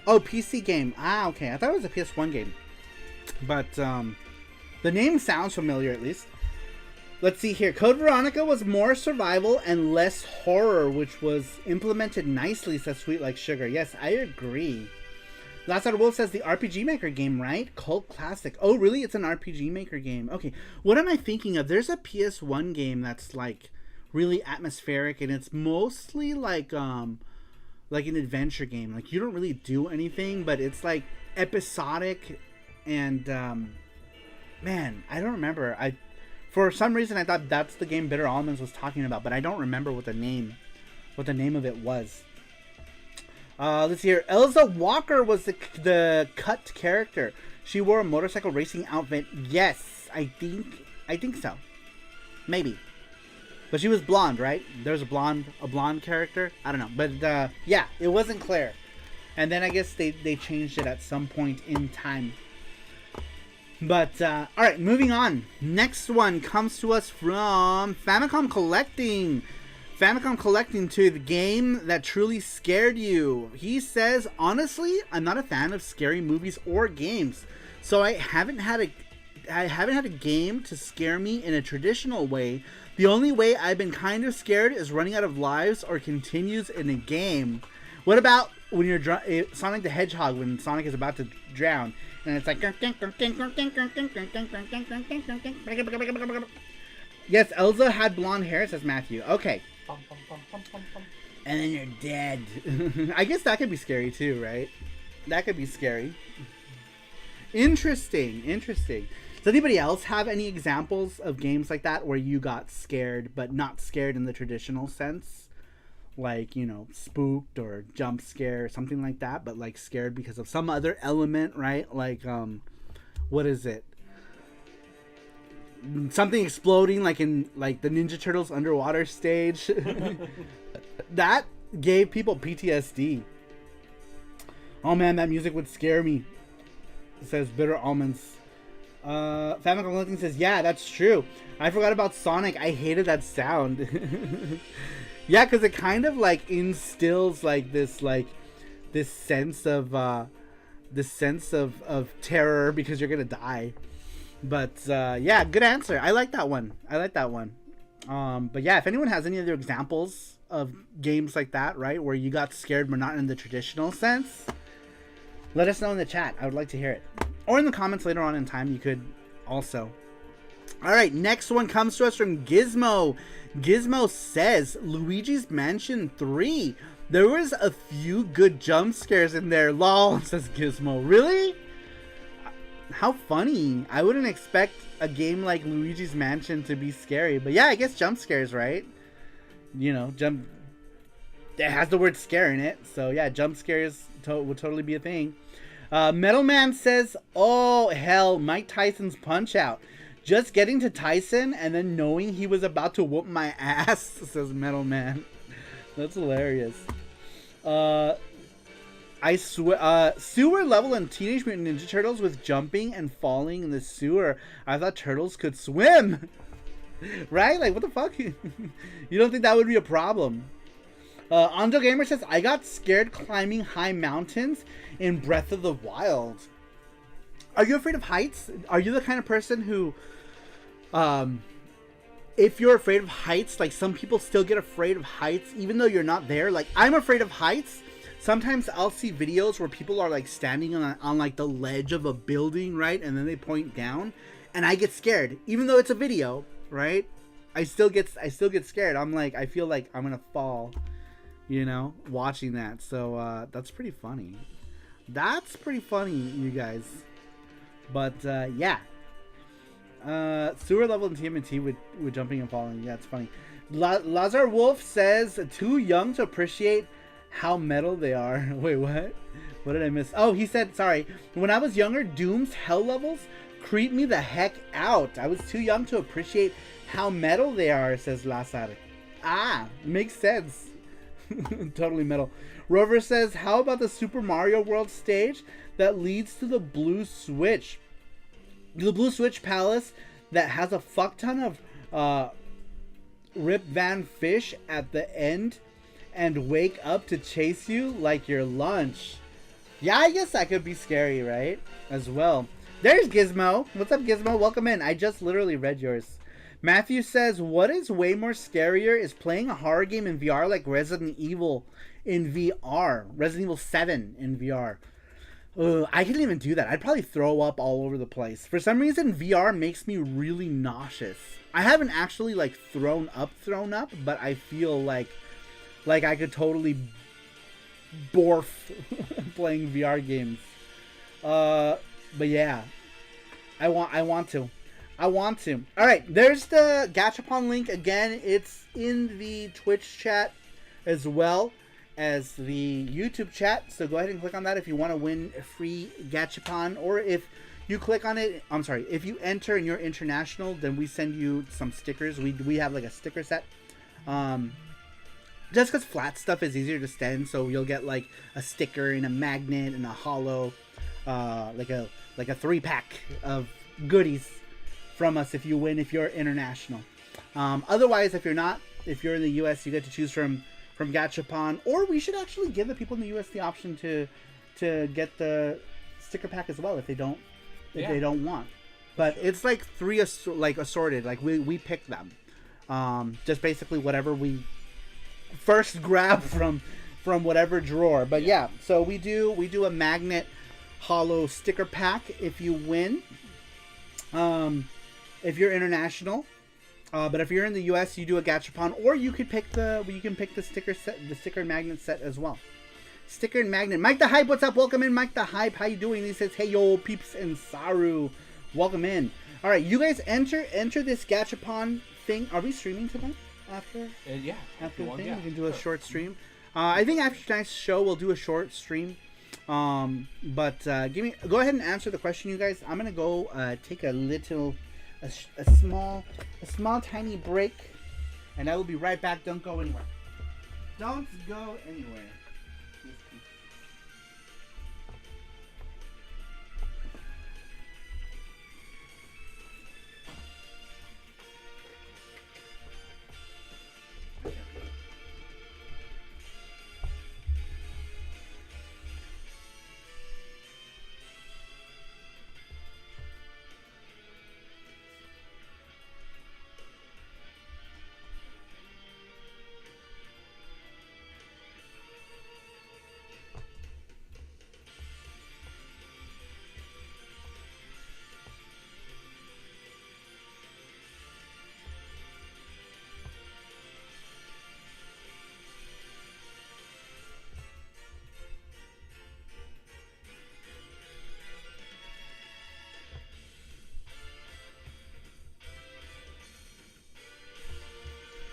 PC game. Okay. I thought it was a PS1 game, but the name sounds familiar at least. Let's see here. Code Veronica was more survival and less horror, which was implemented nicely, says Sweet Like Sugar. Yes, I agree. Last Out of Wolf says the RPG Maker game, right? Cult classic. Oh, really? It's an RPG Maker game. Okay. What am I thinking of? There's a PS1 game that's like really atmospheric, and it's mostly like an adventure game. Like you don't really do anything, but it's like episodic. And man, I don't remember. For some reason I thought that's the game Bitter Almonds was talking about, but I don't remember what the name of it was. Let's see here. Elza Walker was the cut character. She wore a motorcycle racing outfit. Yes, I think so. Maybe. But she was blonde, right? There's a blonde character. I don't know. But yeah, it wasn't Claire. And then I guess they changed it at some point in time. But alright, moving on. Next one comes to us from Famicom Collecting. Famicom Collecting to the game that truly scared you. He says, honestly, I'm not a fan of scary movies or games, so I haven't had a game to scare me in a traditional way. The only way I've been kind of scared is running out of lives or continues in a game. What about when you're Sonic the Hedgehog, when Sonic is about to drown and it's like yes, Elsa had blonde hair, says Matthew. Okay. And then you're dead. I guess that could be scary too, right? That could be scary. Interesting. Does anybody else have any examples of games like that where you got scared, but not scared in the traditional sense? Like, you know, spooked or jump scare, something like that, but like scared because of some other element, right? Like, what is it? Something exploding, like in like the Ninja Turtles underwater stage. That gave people PTSD. Oh man, that music would scare me. It says Bitter Almonds. Family Collecting says, yeah, that's true. I forgot about Sonic. I hated that sound. Yeah, because it kind of like instills like this sense of terror because you're gonna die. But yeah, good answer. I like that one. But yeah, if anyone has any other examples of games like that, right, where you got scared but not in the traditional sense, let us know in the chat. I would like to hear it. Or in the comments later on in time, you could also. All right, next one comes to us from Gizmo. Gizmo says, Luigi's Mansion 3. There was a few good jump scares in there. Lol, says Gizmo. Really? How funny. I wouldn't expect a game like Luigi's Mansion to be scary. But yeah, I guess jump scares, right? You know, it has the word scare in it. So yeah, jump scares would totally be a thing. Metal Man says, oh hell, Mike Tyson's Punch Out. Just getting to Tyson and then knowing he was about to whoop my ass, says Metal Man. That's hilarious. I swear, sewer level in Teenage Mutant Ninja Turtles with jumping and falling in the sewer. I thought turtles could swim. Right? Like, what the fuck? You don't think that would be a problem? Ando Gamer says, I got scared climbing high mountains in Breath of the Wild. Are you afraid of heights? Are you the kind of person who, if you're afraid of heights, like some people still get afraid of heights even though you're not there? Like, I'm afraid of heights. Sometimes I'll see videos where people are like standing on like the ledge of a building, right? And then they point down and I get scared even though it's a video, right? I still get scared. I'm like, I feel like I'm going to fall, you know, watching that. So, that's pretty funny. That's pretty funny, you guys. But, yeah. Sewer level in TMNT with jumping and falling. Yeah, it's funny. Lazar Wolf says, too young to appreciate how metal they are. Wait, what? What did I miss? Oh, he said, sorry. When I was younger, Doom's hell levels creeped me the heck out. I was too young to appreciate how metal they are, says Lazar. Ah, makes sense. Totally metal. Rover says, how about the Super Mario World stage that leads to the Blue Switch? The Blue Switch Palace that has a fuck ton of Rip Van Fish at the end and wake up to chase you like your lunch. Yeah, I guess that could be scary, right? As well. There's Gizmo. What's up, Gizmo? Welcome in. I just literally read yours. Matthew says, what is way more scarier is playing a horror game in VR like Resident Evil in VR. Resident Evil 7 in VR. I couldn't even do that. I'd probably throw up all over the place. For some reason, VR makes me really nauseous. I haven't actually like thrown up, but I feel like I could totally barf playing VR games. But yeah, I want to. All right, there's the Gachapon link again. It's in the Twitch chat as well as the YouTube chat. So go ahead and click on that if you want to win a free Gachapon, or if you click on it, if you enter and you're international, then we send you some stickers. We have like a sticker set. Just because flat stuff is easier to send, so you'll get like a sticker and a magnet and a hollow, like a 3-pack of goodies from us if you win, if you're international. Otherwise, if you're in the US, you get to choose from Gachapon, or we should actually give the people in the US the option to get the sticker pack as well if they don't want. But sure. It's like 3 assorted. Like we pick them. Just basically whatever we first grab from whatever drawer. But yeah, so we do a magnet hollow sticker pack if you win. If you're international, but if you're in the US, you do a Gachapon, or you can pick the sticker set, the sticker magnet set as well. Sticker and magnet. Mike the Hype, what's up? Welcome in, Mike the Hype. How you doing? He says, hey, yo, peeps and Saru. Welcome in. All right, you guys enter this gachapon thing. Are we streaming tonight? After yeah. After the thing, yeah. we can do a short stream. I think after tonight's show, we'll do a short stream. But go ahead and answer the question, you guys. I'm gonna go take a small tiny break, and I will be right back. Don't go anywhere. Don't go anywhere.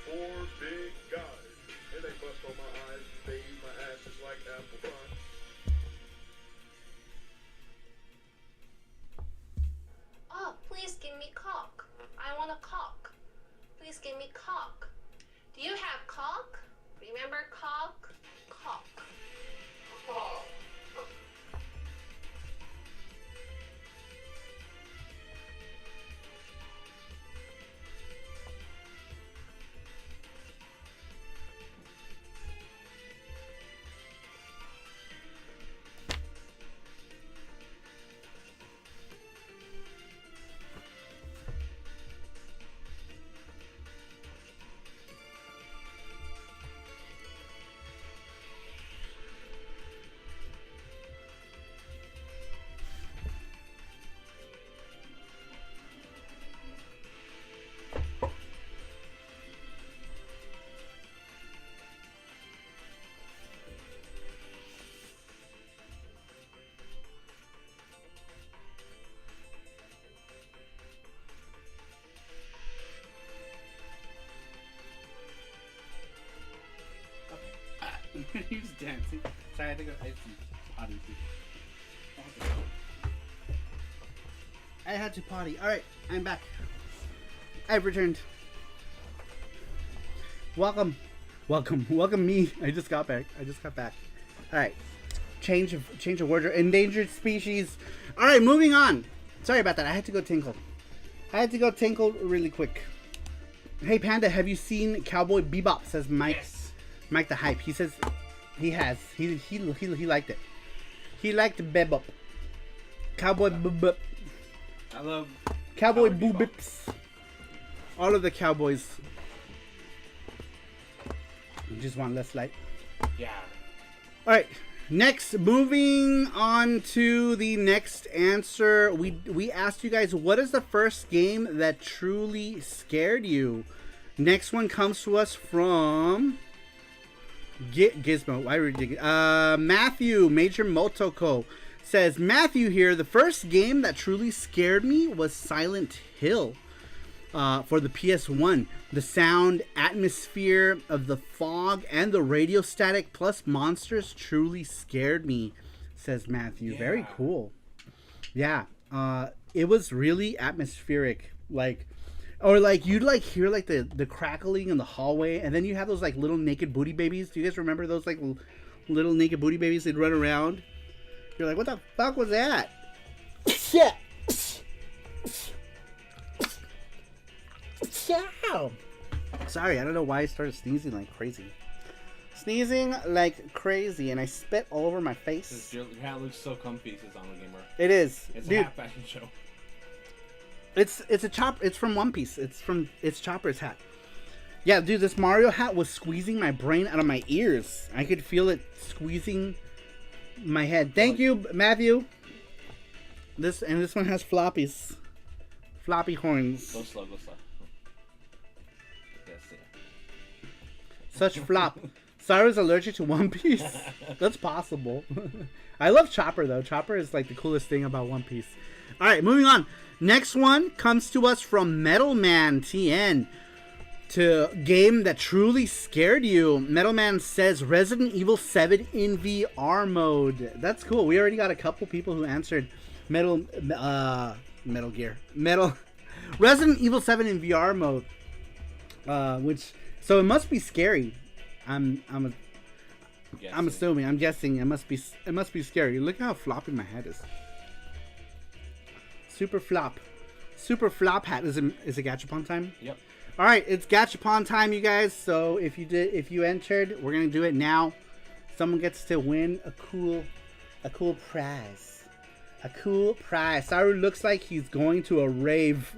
Four big guys, and they bust on my eyes, bathe my ass just like apple pie. Oh, please give me cock. I want a cock. Please give me cock. Do you have cock? Remember cock? Cock. Cock. He was dancing. Sorry, I had to go. I had to potty too. I had to potty. All right, I'm back. I've returned. Welcome me. I just got back. All right, change of wardrobe. Endangered species. All right, moving on. Sorry about that. I had to go tinkle really quick. Hey Panda, have you seen Cowboy Bebop? Says Mike. Yes. Mike the Hype. He says he has. He liked it. He liked Bebop. Cowboy Bebop. I love Cowboy Boobips. All of the cowboys. You just want less light. Yeah. Alright. Next, moving on to the next answer. We asked you guys, what is the first game that truly scared you? Next one comes to us from Gizmo. I already did. Matthew Major Motoko says, Matthew here. The first game that truly scared me was Silent Hill for the PS1. The sound, atmosphere of the fog, and the radio static plus monsters truly scared me, says Matthew. Yeah. Very cool. Yeah. It was really atmospheric. Or you'd hear the crackling in the hallway, and then you have those little naked booty babies. Do you guys remember those little naked booty babies? They'd run around. You're like, what the fuck was that? Shit. Sorry, I don't know why I started sneezing like crazy. And I spit all over my face. Your hat looks so comfy, says On the Gamer. It is. It's Dude, a hat fashion show. It's a chop. It's from One Piece. It's Chopper's hat. Yeah, dude, this Mario hat was squeezing my brain out of my ears. I could feel it squeezing my head. Thank you, Matthew. This one has floppies, floppy horns. Go slow. Yes, yeah. Such flop. Saru's allergic to One Piece. That's possible. I love Chopper though. Chopper is like the coolest thing about One Piece. All right, moving on. Next one comes to us from Metal Man TN. To game that truly scared you. Metal Man says Resident Evil 7 in VR mode. That's cool. We already got a couple people who answered Metal Gear. Resident Evil 7 in VR mode. So it must be scary. I'm assuming. I'm guessing it must be scary. Look how floppy my head is. Super flop hat. Is it Gachapon time? Yep. All right, it's Gachapon time, you guys. So if you entered, we're gonna do it now. Someone gets to win a cool prize. A cool prize. Saru looks like he's going to a rave.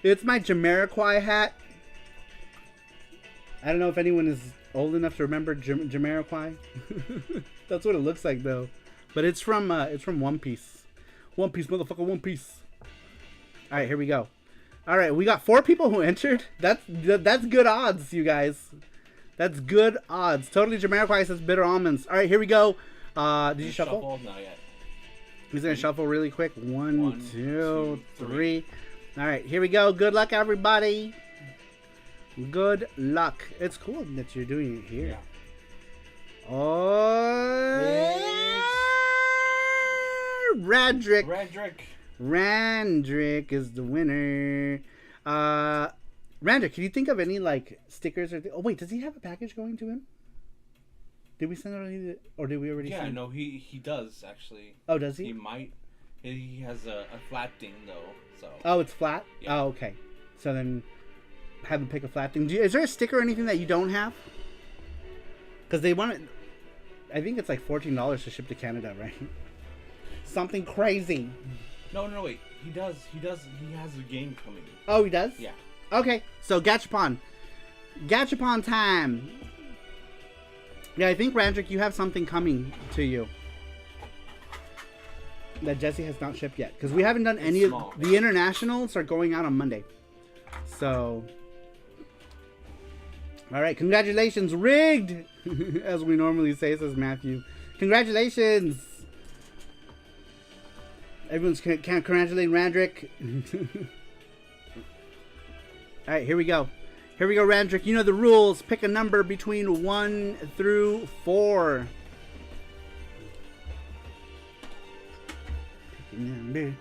It's my Jamiroquai hat. I don't know if anyone is old enough to remember Jamiroquai. That's what it looks like though. But it's from One Piece. One Piece, motherfucker, One Piece. All right, here we go. All right, we got 4 people who entered. That's good odds, you guys. That's good odds. Totally Jamiroquai says bitter almonds. All right, here we go. Did you shuffle? Not yet. He's gonna shuffle really quick. One, two, three. All right, here we go. Good luck, everybody. Good luck. It's cool that you're doing it here. Yeah. Oh, Randrick is the winner. Randrick, can you think of any like stickers or? Oh wait, does he have a package going to him? Did we send it already, or did we already? Yeah, send? no, he does actually. Oh, does he? He might. He has a flat thing though, so. Oh, it's flat. Yeah. Oh, okay. So then, have him pick a flat thing. Is there a sticker or anything that you don't have? Because they want it. I think it's like $14 to ship to Canada, right? Something crazy. No, wait. He does. He has a game coming. Oh, he does? Yeah. Okay, so Gachapon time. Yeah, I think Randrick, you have something coming to you that Jesse has not shipped yet, because we haven't done any of the internationals are going out on Monday. So, all right, congratulations, rigged, as we normally say, says Matthew. Congratulations. Everyone's can't congratulate Randrick. All right, here we go. Here we go, Randrick. You know the rules. Pick a number between 1 through 4. Pick a number.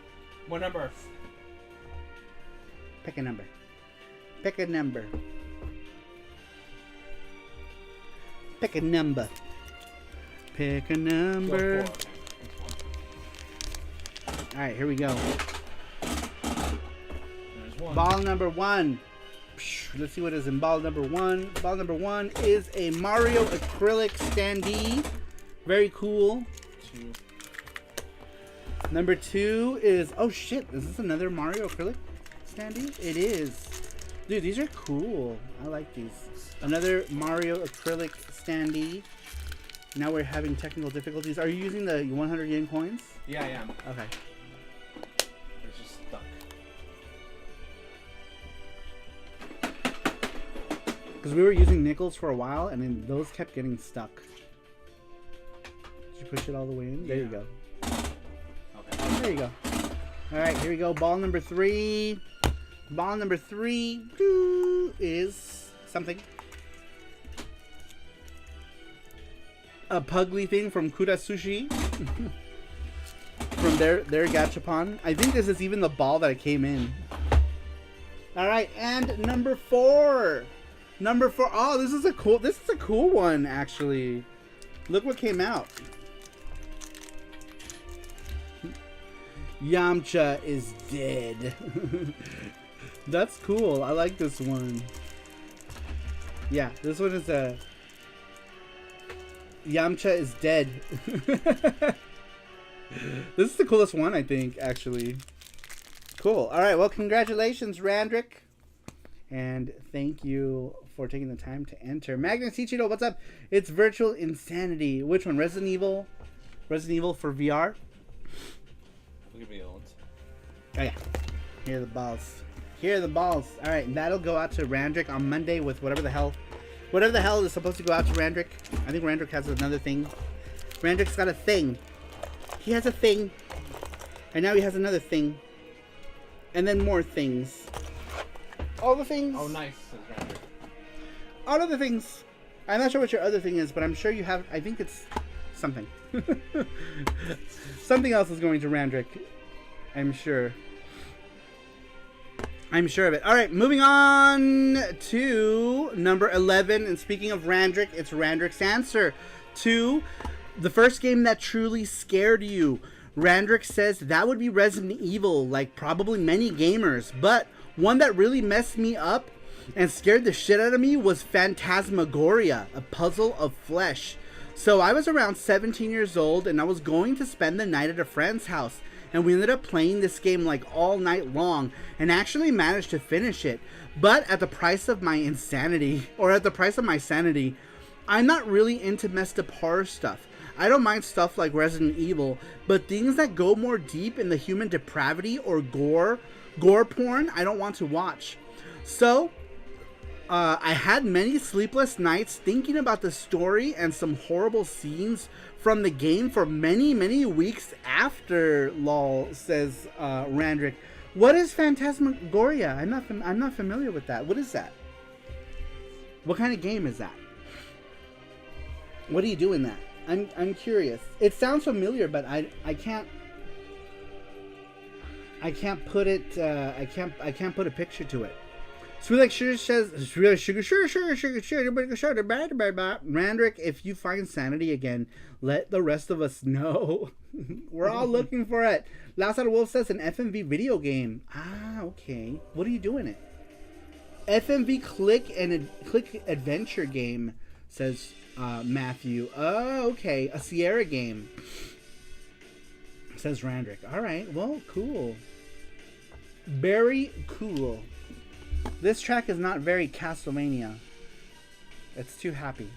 What number? Pick a number. Pick a number. Pick a number. Pick a number. All right, here we go. Ball number 1. Let's see what is in ball number 1. Ball number 1 is a Mario acrylic standee. Very cool. 2. Number 2 is, oh shit, is this another Mario acrylic standee? It is. Dude, these are cool. I like these. Another Mario acrylic standee. Now we're having technical difficulties. Are you using the 100 yen coins? Yeah, I am. Okay. It's just stuck. Because we were using nickels for a while, and then those kept getting stuck. Did you push it all the way in? There you go. Okay. There you go. Alright, here we go. Ball number 3. Ball number 3 is something. A Pugly thing from Kuda Sushi. From their Gachapon. I think this is even the ball that came in. Alright, and number 4. Number 4. Oh, this is a cool one, actually. Look what came out. Yamcha is dead. That's cool. I like this one. Yeah, this one is a Yamcha is dead. This is the coolest one, I think, actually. Cool. All right. Well, congratulations, Randrick. And thank you for taking the time to enter. Magnus Ichido, what's up? It's Virtual Insanity. Which one? Resident Evil? Resident Evil for VR? Look at me, Owens. Oh, yeah. Here are the balls. Here are the balls. All right. That'll go out to Randrick on Monday with whatever the hell Whatever the hell is supposed to go out to Randrick. I think Randrick has another thing. Randrick's got a thing. He has a thing. And now he has another thing. And then more things. All the things. Oh, nice, says Randrick. All of the things. I'm not sure what your other thing is, but I'm sure you have... I think it's something. Something else is going to Randrick. I'm sure. I'm sure of it. All right, moving on to number 11. And speaking of Randrick, it's Randrick's answer to the first game that truly scared you. Randrick says that would be Resident Evil, like probably many gamers. But one that really messed me up and scared the shit out of me was Phantasmagoria, a puzzle of flesh. So I was around 17 years old and I was going to spend the night at a friend's house. And we ended up playing this game like all night long and actually managed to finish it. But at the price of my insanity, or at the price of my sanity, I'm not really into messed up horror stuff. I don't mind stuff like Resident Evil, but things that go more deep in the human depravity or gore porn, I don't want to watch. So, I had many sleepless nights thinking about the story and some horrible scenes from the game for many, many weeks after, lol, says Randrick. What is Phantasmagoria? I'm not familiar with that. What is that? What kind of game is that? What do you do in that? I'm curious. It sounds familiar, but I can't put it I can't put a picture to it. Sweet like sugar says, sugar. Randrick, if you find sanity again, let the rest of us know. We're all looking for it. Last Out Wolf says an FMV video game. Ah, okay. What do you do in it? FMV click adventure game, says Matthew. Oh, okay. A Sierra game, says Randrick. All right. Well, cool. Very cool. This track is not very Castlevania. It's too happy.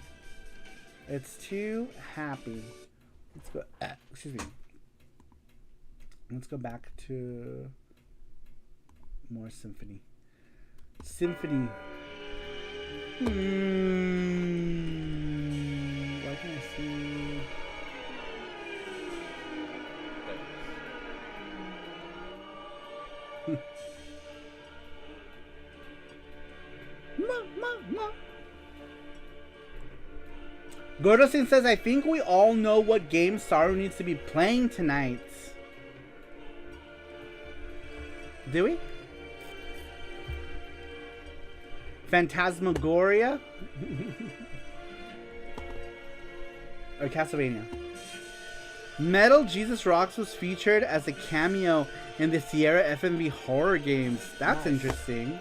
It's too happy. Let's go. Excuse me. Let's go back to more symphony. Symphony. Why can I see? Gordosin says, I think we all know what game Saru needs to be playing tonight. Do we? Phantasmagoria? Or Castlevania? Metal Jesus Rocks was featured as a cameo in the Sierra FMV horror games. That's interesting.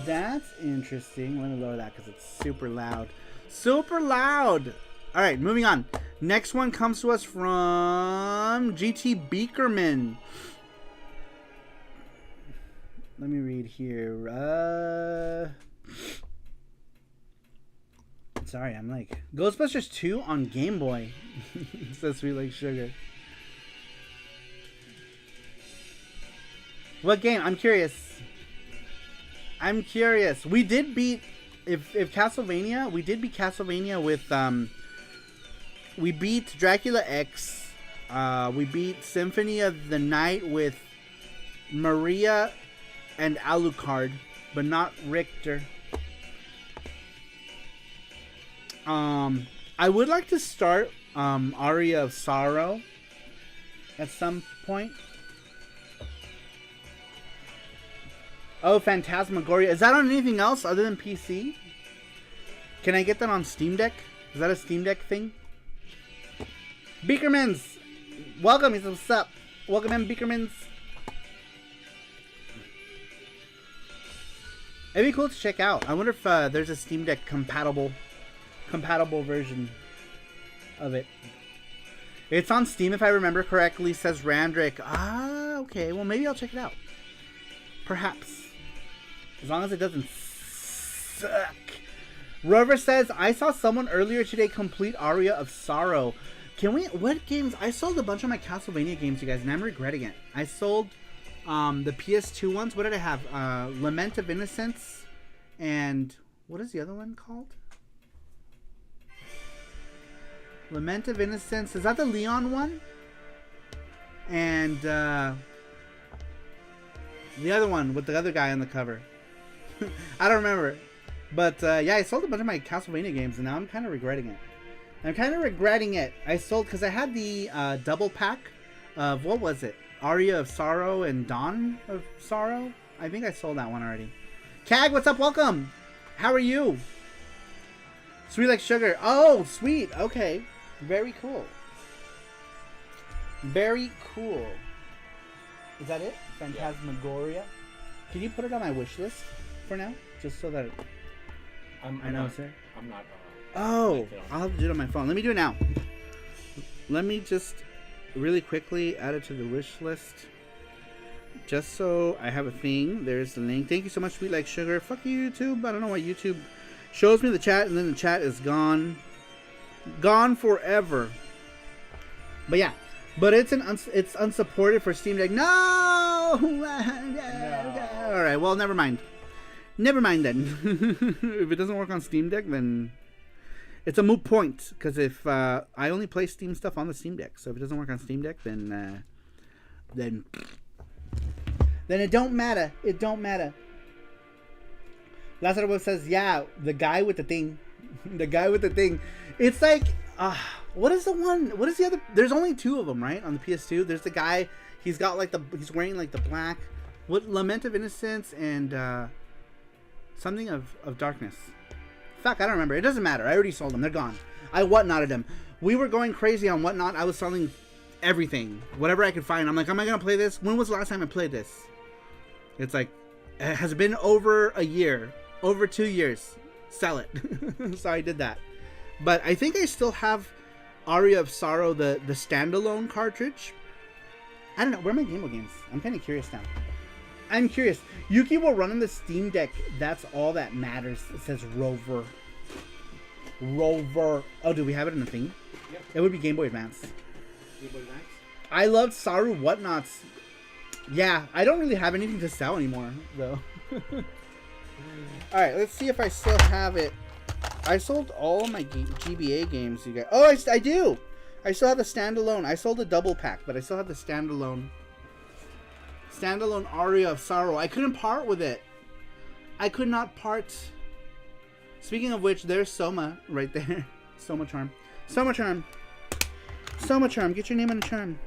That's interesting. Let me lower that because it's super loud. Super loud! Alright, moving on. Next one comes to us from GT Beakerman. Let me read here. Sorry, I'm like... Ghostbusters 2 on Game Boy. Says Sweet Like Sugar. What game? I'm curious. I'm curious. We did beat... If Castlevania, we did beat Castlevania with... we beat Dracula X. We beat Symphony of the Night with Maria and Alucard, but not Richter. I would like to start Aria of Sorrow at some point. Oh, Phantasmagoria. Is that on anything else other than PC? Can I get that on Steam Deck? Is that a Steam Deck thing? Beakermans! Welcome, he says, what's up? Welcome in, Beakermans. It'd be cool to check out. I wonder if there's a Steam Deck compatible version of it. It's on Steam, if I remember correctly, says Randrick. Ah, okay. Well, maybe I'll check it out. Perhaps. As long as it doesn't suck. Rover says, I saw someone earlier today complete Aria of Sorrow. Can we... What games? I sold a bunch of my Castlevania games, you guys, and I'm regretting it. I sold the PS2 ones. What did I have? Lament of Innocence and What is the other one called? Lament of Innocence. Is that the Leon one? And the other one with the other guy on the cover. I don't remember. But yeah, I sold a bunch of my Castlevania games and now I'm kind of regretting it. I sold because I had the double pack of, what was it? Aria of Sorrow and Dawn of Sorrow. I think I sold that one already. Cag, what's up? Welcome. How are you? Sweet like sugar. Oh, sweet. Okay. Very cool. Very cool. Is that it? Phantasmagoria. Can you put it on my wish list for now? Just so that I know it's there. I'm not. Oh, I'll have to do it on my phone. Let me do it now. Let me just really quickly add it to the wish list. Just so I have a thing. There's the link. Thank you so much, Sweet Like Sugar. Fuck you, YouTube. I don't know why YouTube shows me the chat and then the chat is gone. Gone forever. But yeah. But it's it's unsupported for Steam Deck. No! Alright, well, never mind. Never mind then. If it doesn't work on Steam Deck, then it's a moot point. Because if I only play Steam stuff on the Steam Deck. So if it doesn't work on Steam Deck, then it don't matter. It don't matter. Lazaro says, yeah, the guy with the thing. The guy with the thing. It's like, what is the one? What is the other? There's only two of them, right? On the PS2. There's the guy. He's got like he's wearing like the black. What? Lament of Innocence and something of darkness. Fuck, I don't remember. It doesn't matter. I already sold them. They're gone. I whatnotted them. We were going crazy on whatnot. I was selling everything. Whatever I could find. I'm like, am I going to play this? When was the last time I played this? It's like, it has been over a year. Over 2 years. Sell it. So I did that. But I think I still have Aria of Sorrow, the standalone cartridge. I don't know. Where are my Game Boy games? I'm kind of curious now. I'm curious. Yuki will run on the Steam Deck. That's all that matters. It says Rover. Rover. Oh, do we have it in the thing? Yep. It would be Game Boy Advance. Game Boy Advance? I loved Saru Whatnots. Yeah, I don't really have anything to sell anymore, though. Alright, let's see if I still have it. I sold all my GBA games, you guys. Oh, I do! I still have the standalone. I sold a double pack, but I still have the standalone. Standalone Aria of Sorrow. I couldn't part with it. I could not part. Speaking of which, there's Soma right there. Soma Charm. Soma Charm. Soma Charm. Get your name on the charm.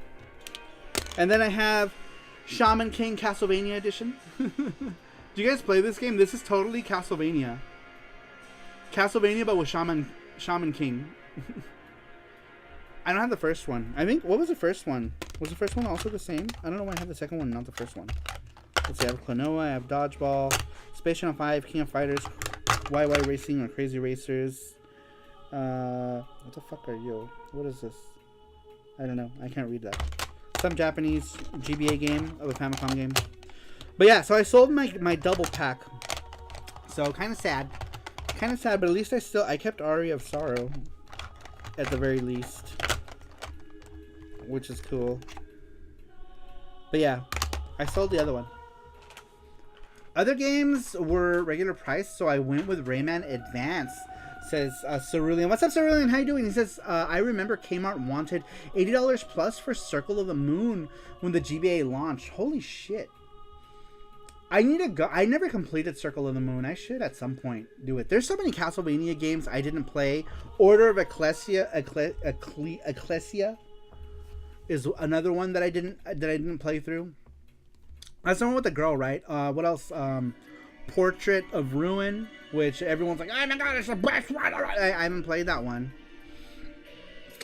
And then I have Shaman King Castlevania Edition. Do you guys play this game? This is totally Castlevania. Castlevania, but with Shaman King. I don't have the first one. I think, what was the first one? Was the first one also the same? I don't know why I have the second one, not the first one. Let's see, I have Klonoa, I have Dodgeball, Space Channel 5, King of Fighters, YY Racing or Crazy Racers. What the fuck are you? What is this? I don't know. I can't read that. Some Japanese GBA game of a Famicom game. But yeah, so I sold my double pack. So kind of sad. Kind of sad, but at least I kept Aria of Sorrow. At the very least. Which is cool. But yeah, I sold the other one. Other games were regular price, so I went with Rayman Advance. Says Cerulean. What's up, Cerulean? How you doing? He says, I remember Kmart wanted $80 plus for Circle of the Moon when the GBA launched. Holy shit. I need to go. I never completed Circle of the Moon. I should at some point do it. There's so many Castlevania games I didn't play. Order of Ecclesia is another one that I didn't play through. That's the one with the girl, right? What else? Portrait of Ruin, which everyone's like, oh my god, it's the best one. I haven't played that one.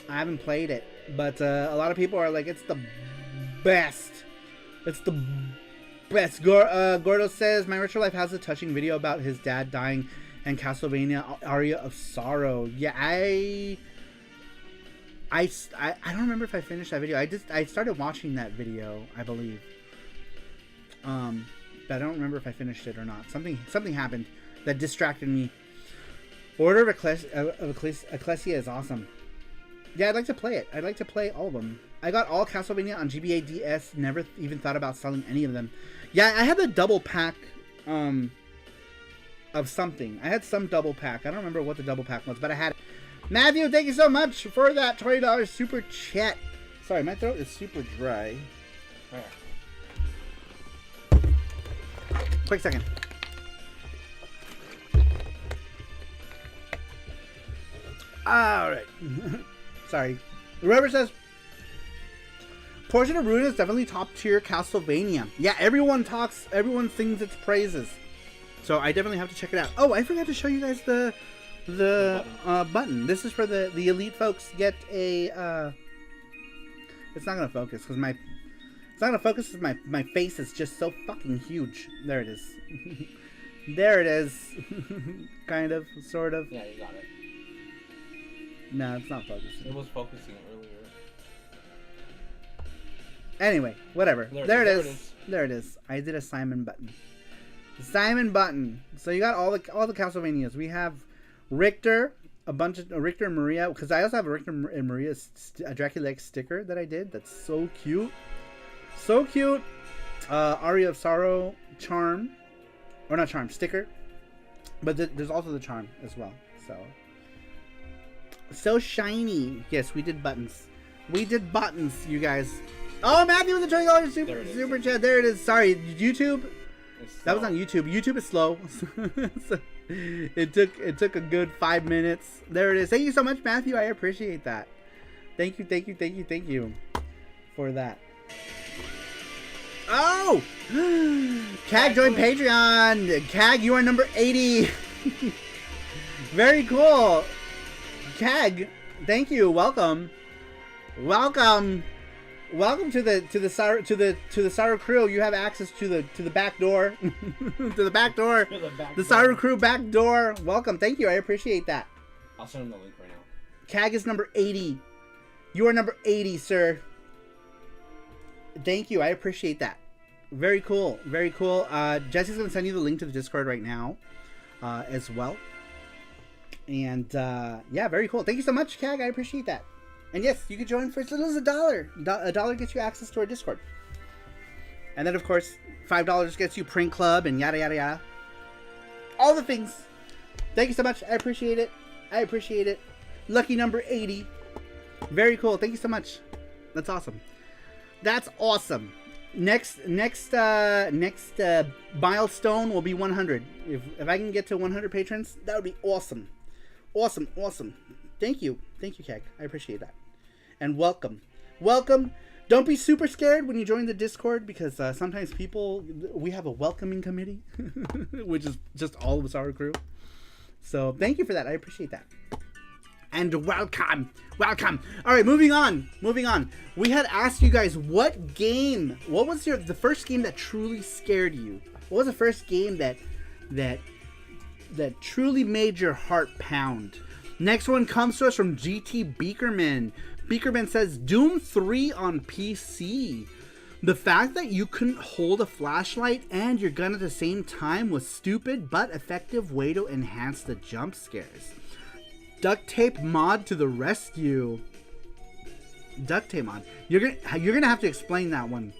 I haven't played it, but a lot of people are like, it's the best. It's the best. Gordo says, my Retro Life has a touching video about his dad dying and Castlevania Aria of Sorrow. Yeah, I don't remember if I finished that video. I started watching that video, I believe. But I don't remember if I finished it or not. Something happened that distracted me. Order of Ecclesia is awesome. Yeah, I'd like to play it. I'd like to play all of them. I got all Castlevania on GBA DS. Never even thought about selling any of them. Yeah, I had the double pack. of something. I had some double pack. I don't remember what the double pack was, but I had it. Matthew, thank you so much for that $20 super chat. Sorry, my throat is super dry. Quick second. Alright. Sorry. The Rubber says, Portrait of Ruin is definitely top tier Castlevania. Yeah, everyone sings its praises. So I definitely have to check it out. Oh, I forgot to show you guys the button. This is for the elite folks. Get a it's not gonna focus because my face is just so fucking huge. There it is. There it is. Kind of, sort of. Yeah, you got it. No, it's not focusing. It was focusing earlier. Anyway, whatever. There it is. There it is. I did a Simon button. Simon button. So you got all the Castlevanias. We have Richter, a bunch of Richter and Maria, because I also have a Richter and Maria Dracula X sticker that I did. That's so cute. So cute. Aria of Sorrow charm, or not charm, sticker. But there's also the charm as well. So shiny. Yes, we did buttons. We did buttons, you guys. Oh, Matthew with the $20 super chat. There it is. Sorry, YouTube. That was on YouTube. YouTube is slow. So it took a good 5 minutes. There it is. Thank you so much, Matthew. I appreciate that. Thank you for that. Oh! CAG joined Patreon. CAG, you are number 80. Very cool. CAG, thank you. Welcome to the Saru crew. You have access to the back door. To the back door. The Saru crew back door. Welcome. Thank you. I appreciate that. I'll send him the link right now. CAG is number 80. You are number 80, sir. Thank you. I appreciate that. Very cool. Very cool. Jesse's going to send you the link to the Discord right now as well. And yeah, very cool. Thank you so much, CAG. I appreciate that. And yes, you can join for as little as $1. $1 gets you access to our Discord. And then, of course, $5 gets you Print Club and yada, yada, yada. All the things. Thank you so much. I appreciate it. I appreciate it. Lucky number 80. Very cool. Thank you so much. That's awesome. That's awesome. Next milestone will be 100. If I can get to 100 patrons, that would be awesome. Awesome. Thank you, CAG. I appreciate that. And welcome. Don't be super scared when you join the Discord, because sometimes we have a welcoming committee, which is just all of us, our crew. So thank you for that. I appreciate that. And welcome. All right, moving on. We had asked you guys what was the first game that truly scared you? What was the first game that truly made your heart pound? Next one comes to us from GT Beakerman. Beakerman says, Doom 3 on PC. The fact that you couldn't hold a flashlight and your gun at the same time was stupid but effective way to enhance the jump scares. Duct tape mod to the rescue. Duct tape mod. You're gonna have to explain that one.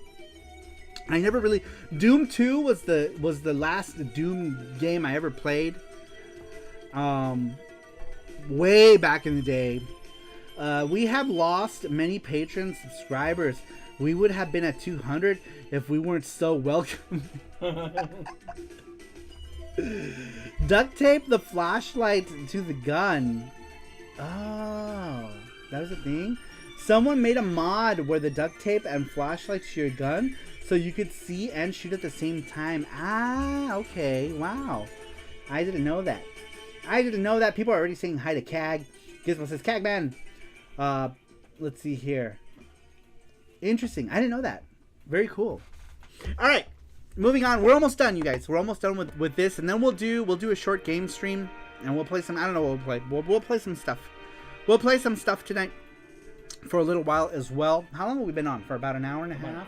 I never really. Doom 2 was the last Doom game I ever played. Way back in the day. We have lost many patrons, subscribers. We would have been at 200 if we weren't so welcome. Duct tape the flashlight to the gun. Oh, that was a thing? Someone made a mod where the duct tape and flashlight to your gun so you could see and shoot at the same time. Ah, okay. Wow. I didn't know that. People are already saying hi to CAG. Gizmo says, CAG man. Let's see here. Interesting. I didn't know that. Very cool. All right. Moving on. We're almost done, you guys. We're almost done with this, and then we'll do a short game stream, and we'll play some. I don't know what we'll play. We'll play some stuff. We'll play some stuff tonight for a little while as well. How long have we been on? For about an hour and a half.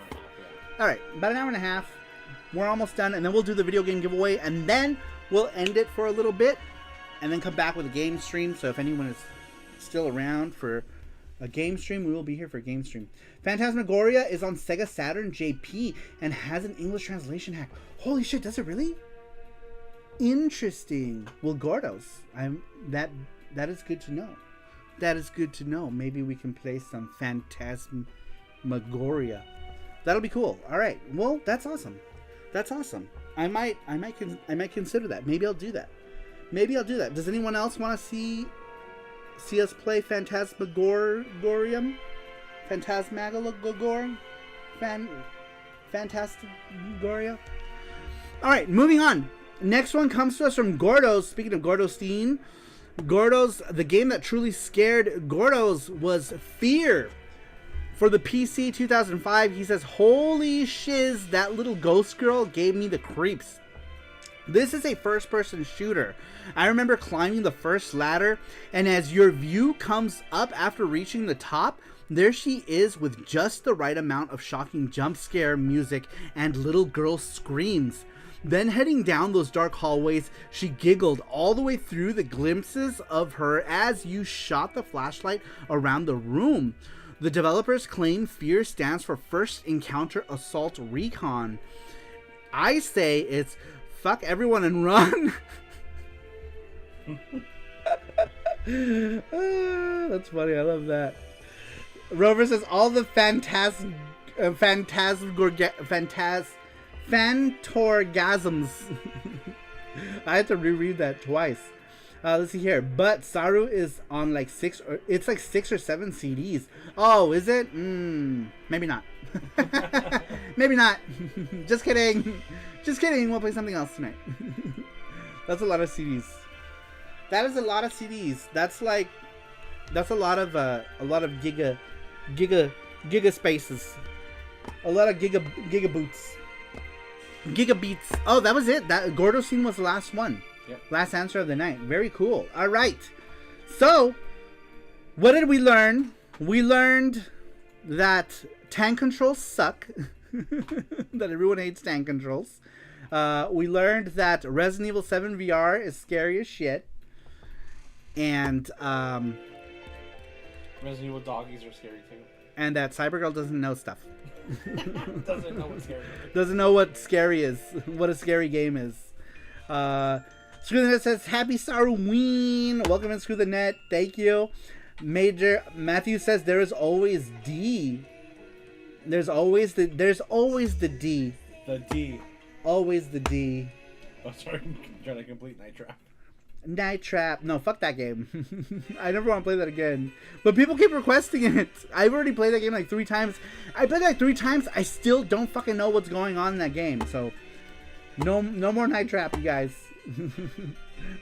All right, about an hour and a half. We're almost done, and then we'll do the video game giveaway, and then we'll end it for a little bit, and then come back with a game stream. So if anyone is still around for a game stream, we will be here for a game stream. Phantasmagoria is on Sega Saturn JP and has an English translation hack. Holy shit, does it really? Interesting. Well, Gordos. That is good to know. That is good to know. Maybe we can play some Phantasmagoria. That'll be cool. All right. Well, that's awesome. That's awesome. I might consider that. Maybe I'll do that. Does anyone else want to see us play Phantasmagoria? Phantasmagoria? All right, moving on. Next one comes to us from Gordos. Speaking of Gordostein, Gordos, the game that truly scared Gordos was Fear. For the PC 2005, he says, holy shiz, that little ghost girl gave me the creeps. This is a first-person shooter. I remember climbing the first ladder, and as your view comes up after reaching the top, there she is with just the right amount of shocking jump scare music and little girl screams. Then heading down those dark hallways, she giggled all the way through the glimpses of her as you shot the flashlight around the room. The developers claim Fear stands for First Encounter Assault Recon. I say it's fuck everyone and run. That's funny. I love that. Rover says all the Phantorgasms. I had to reread that twice. Let's see here. But Saru is on like 6 or 7 CDs. Oh, is it? Maybe not. Maybe not. Just kidding. We'll play something else tonight. That's a lot of CDs. That is a lot of CDs. That's a lot of giga spaces. A lot of giga boots. Gigabeats. Oh, that was it. That Gordo scene was the last one. Yep. Last answer of the night. Very cool. All right. So, what did we learn? We learned that tank controls suck. That everyone hates tank controls. We learned that Resident Evil 7 VR is scary as shit. And Resident Evil doggies are scary too. And that Cybergirl doesn't know stuff. Doesn't know what scary is. Doesn't know what scary is. What a scary game is. Screw the Net says, Happy Sarween. Welcome in Screw the Net. Thank you. Major Matthew says, there is always D. There's always the D. The D. Always the D. Oh, sorry. I'm trying to complete Night Trap. Night Trap. No, fuck that game. I never want to play that again. But people keep requesting it. I've already played that game like 3 times. I played it like 3 times. I still don't fucking know what's going on in that game. So, no more Night Trap, you guys.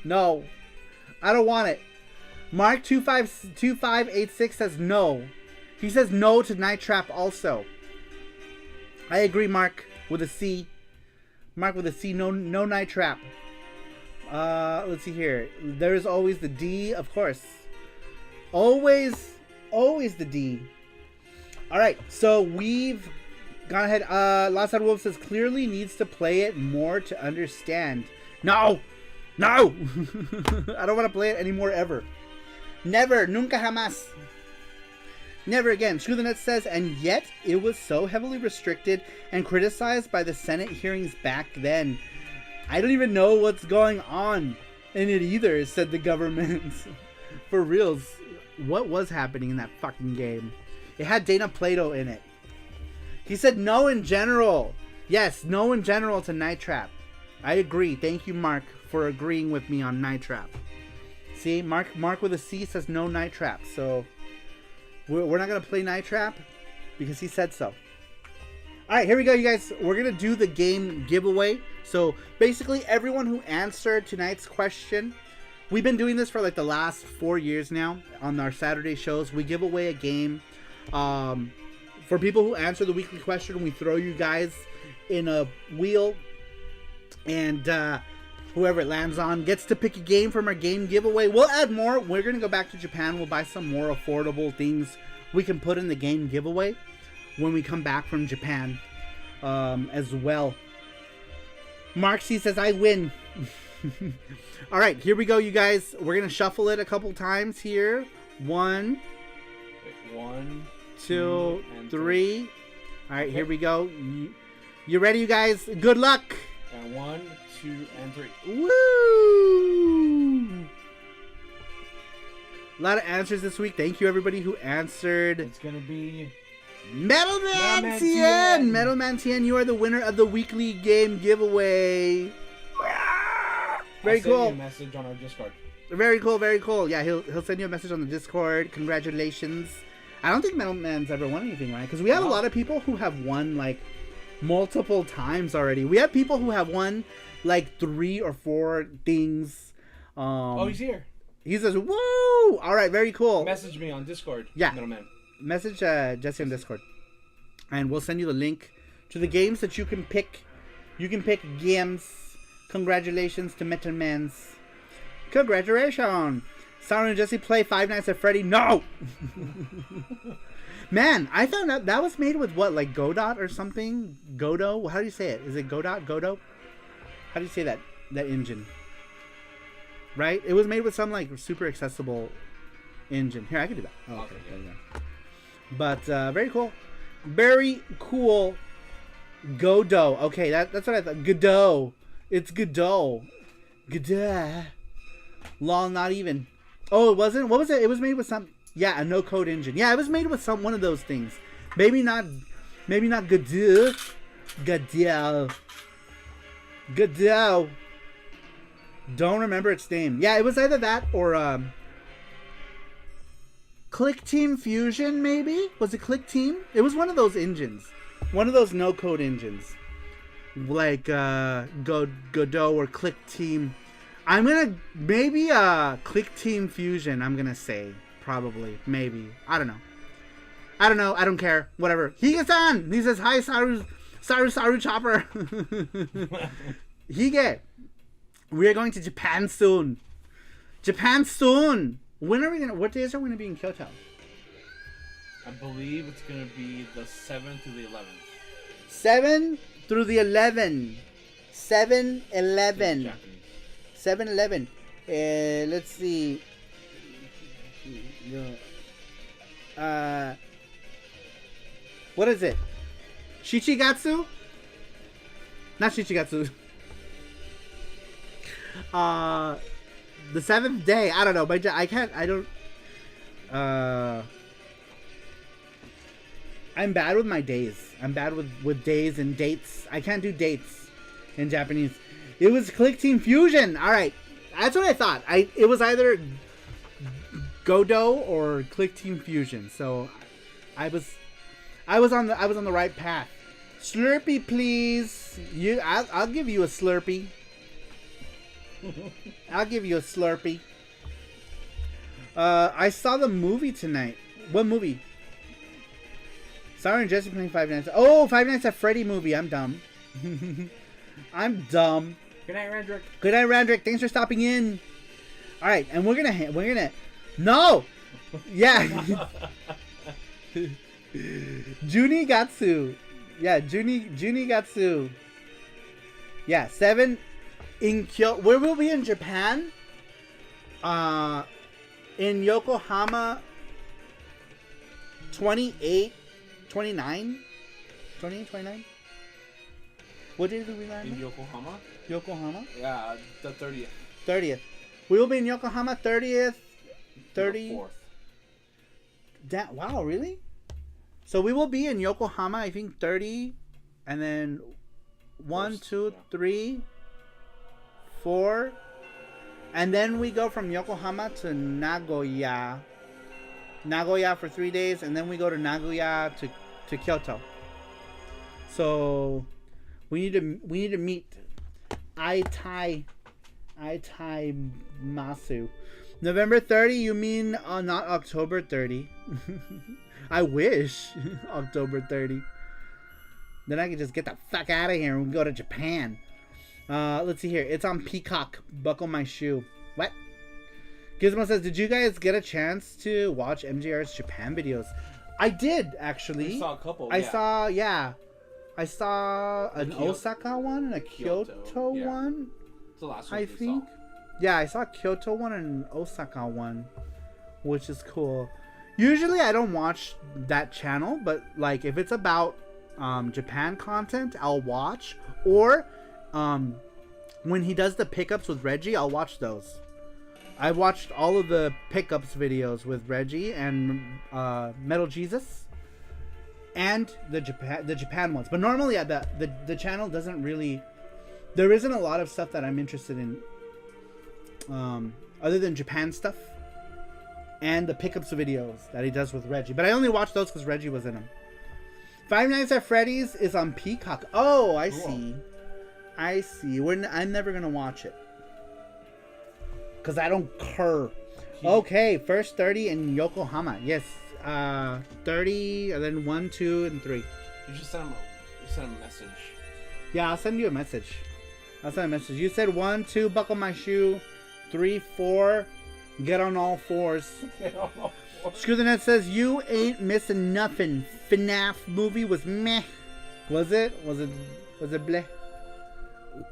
No. I don't want it. Mark2586 says no. He says no to Night Trap also. I agree, Mark, with a C. Mark with a C, no Night Trap. Let's see here. There is always the D, of course. Always the D. Alright, so we've gone ahead. Last Wolf says clearly needs to play it more to understand. No! I don't want to play it anymore ever. Never, nunca jamás. Never again. Screw the Net says, and yet it was so heavily restricted and criticized by the Senate hearings back then. I don't even know what's going on in it either, said the government. For reals, what was happening in that fucking game? It had Dana Plato in it. He said no in general. Yes, no in general to Night Trap. I agree. Thank you, Mark, for agreeing with me on Night Trap. See, Mark with a C says no Night Trap. So we're not going to play Night Trap because he said so. Alright, here we go, you guys. We're going to do the game giveaway. So, basically, everyone who answered tonight's question, we've been doing this for like the last 4 years now on our Saturday shows. We give away a game. For people who answer the weekly question, we throw you guys in a wheel. And whoever it lands on gets to pick a game from our game giveaway. We'll add more. We're going to go back to Japan. We'll buy some more affordable things we can put in the game giveaway when we come back from Japan as well. Mark C says, I win. Alright, here we go, you guys. We're going to shuffle it a couple times here. 1, 2, 3. Alright, here we go. You ready, you guys? Good luck. And 1, 2, and 3. Woo! A lot of answers this week. Thank you, everybody who answered. It's gonna be Metalman Tien! Metalman Tien, you are the winner of the weekly game giveaway. Very cool. I'll send you a message on our Discord. Very cool, very cool. Yeah, he'll send you a message on the Discord. Congratulations. I don't think Metalman's ever won anything, right? Because we have a lot of people who have won, like, multiple times already. We have people who have won, like, 3 or 4 things. Oh, he's here. He says, woo! All right, very cool. Message me on Discord, yeah. Middleman. Message Jesse on Discord. And we'll send you the link to the games that you can pick. You can pick games. Congratulations to Metalman's. Congratulations! Saru and Jesse play Five Nights at Freddy. No! Man, I found out that was made with what, like Godot or something? Godot? How do you say it? Is it Godot? Godot? How do you say that engine? Right? It was made with some like super accessible engine. Here, I can do that. Oh, okay. Yeah. But very cool. Very cool. Godot. Okay, that's what I thought. Godot. It's Godot. Godot. Lol, not even. Oh, it wasn't? What was it? It was made with some... Yeah, a no-code engine. Yeah, it was made with one of those things. Maybe not Godot. Godot. Godot. Don't remember its name. Yeah, it was either that or Click Team Fusion, maybe? Was it Click Team? It was one of those engines. One of those no-code engines. Like Godot or Click Team. I'm gonna... Maybe Click Team Fusion, I'm gonna say. Probably. Maybe. I don't know. I don't care. Whatever. Higa-san! He says, hi, Saru Chopper. Hige. We are going to Japan soon. Japan soon! When are we gonna... What days are we gonna be in Kyoto? I believe it's gonna be the 7th to the 11th. 7 through the 11. 7-11. 7-11. Let's see. What is it? Shichigatsu? Not Shichigatsu. The 7th day. I don't know. I'm bad with my days. I'm bad with days and dates. I can't do dates in Japanese. It was Click Team Fusion. All right, that's what I thought. It was either Godot or Click Team Fusion. So I was on the right path. Slurpee, please. I'll give you a Slurpee. I'll give you a Slurpee. I saw the movie tonight. What movie? Saru and Jesse playing Five Nights. Oh, Five Nights at Freddy movie. I'm dumb. I'm dumb. Good night, Randrick. Good night, Randrick. Thanks for stopping in. All right, and we're gonna no. Yeah. Junigatsu. Yeah, Junigatsu. Yeah, 7 in Kyoto. Where will we be in Japan? In Yokohama. 28, 29, 28, 29. What day did we land? In Yokohama. Yokohama. Yeah, the 30th. 30th. We will be in Yokohama 30th. 4th. Wow, really? So we will be in Yokohama, I think 30, and then 1, 2, 3, 4, and then we go from Yokohama to Nagoya. Nagoya for 3 days, and then we go to Nagoya to Kyoto. So we need to meet Aitai Masu. November 30, you mean not October 30. I wish. October 30. Then I can just get the fuck out of here and go to Japan. Let's see here. It's on Peacock. Buckle my shoe. What? Gizmo says, did you guys get a chance to watch MJR's Japan videos? I did, actually. I saw a couple. I saw an Osaka one and a Kyoto one. It's the last one I think. Yeah, I saw a Kyoto one and an Osaka one, which is cool. Usually I don't watch that channel, but like if it's about Japan content, I'll watch. Or when he does the pickups with Reggie, I'll watch those. I watched all of the pickups videos with Reggie and Metal Jesus, and the Japan ones. But normally, the channel doesn't really. There isn't a lot of stuff that I'm interested in, other than Japan stuff, and the pickups videos that he does with Reggie. But I only watch those because Reggie was in them. Five Nights at Freddy's is on Peacock. Oh, I see. I see. I'm never gonna watch it because I don't care. Okay, first 30 in Yokohama. Yes, 30, and then 1, 2, and 3. You should send him a message. Yeah, I'll send you a message. You said 1, 2, buckle my shoe. 3, 4, get on all fours. Screw the Net says you ain't missing nothing. FNAF movie was meh. Was it? Was it bleh?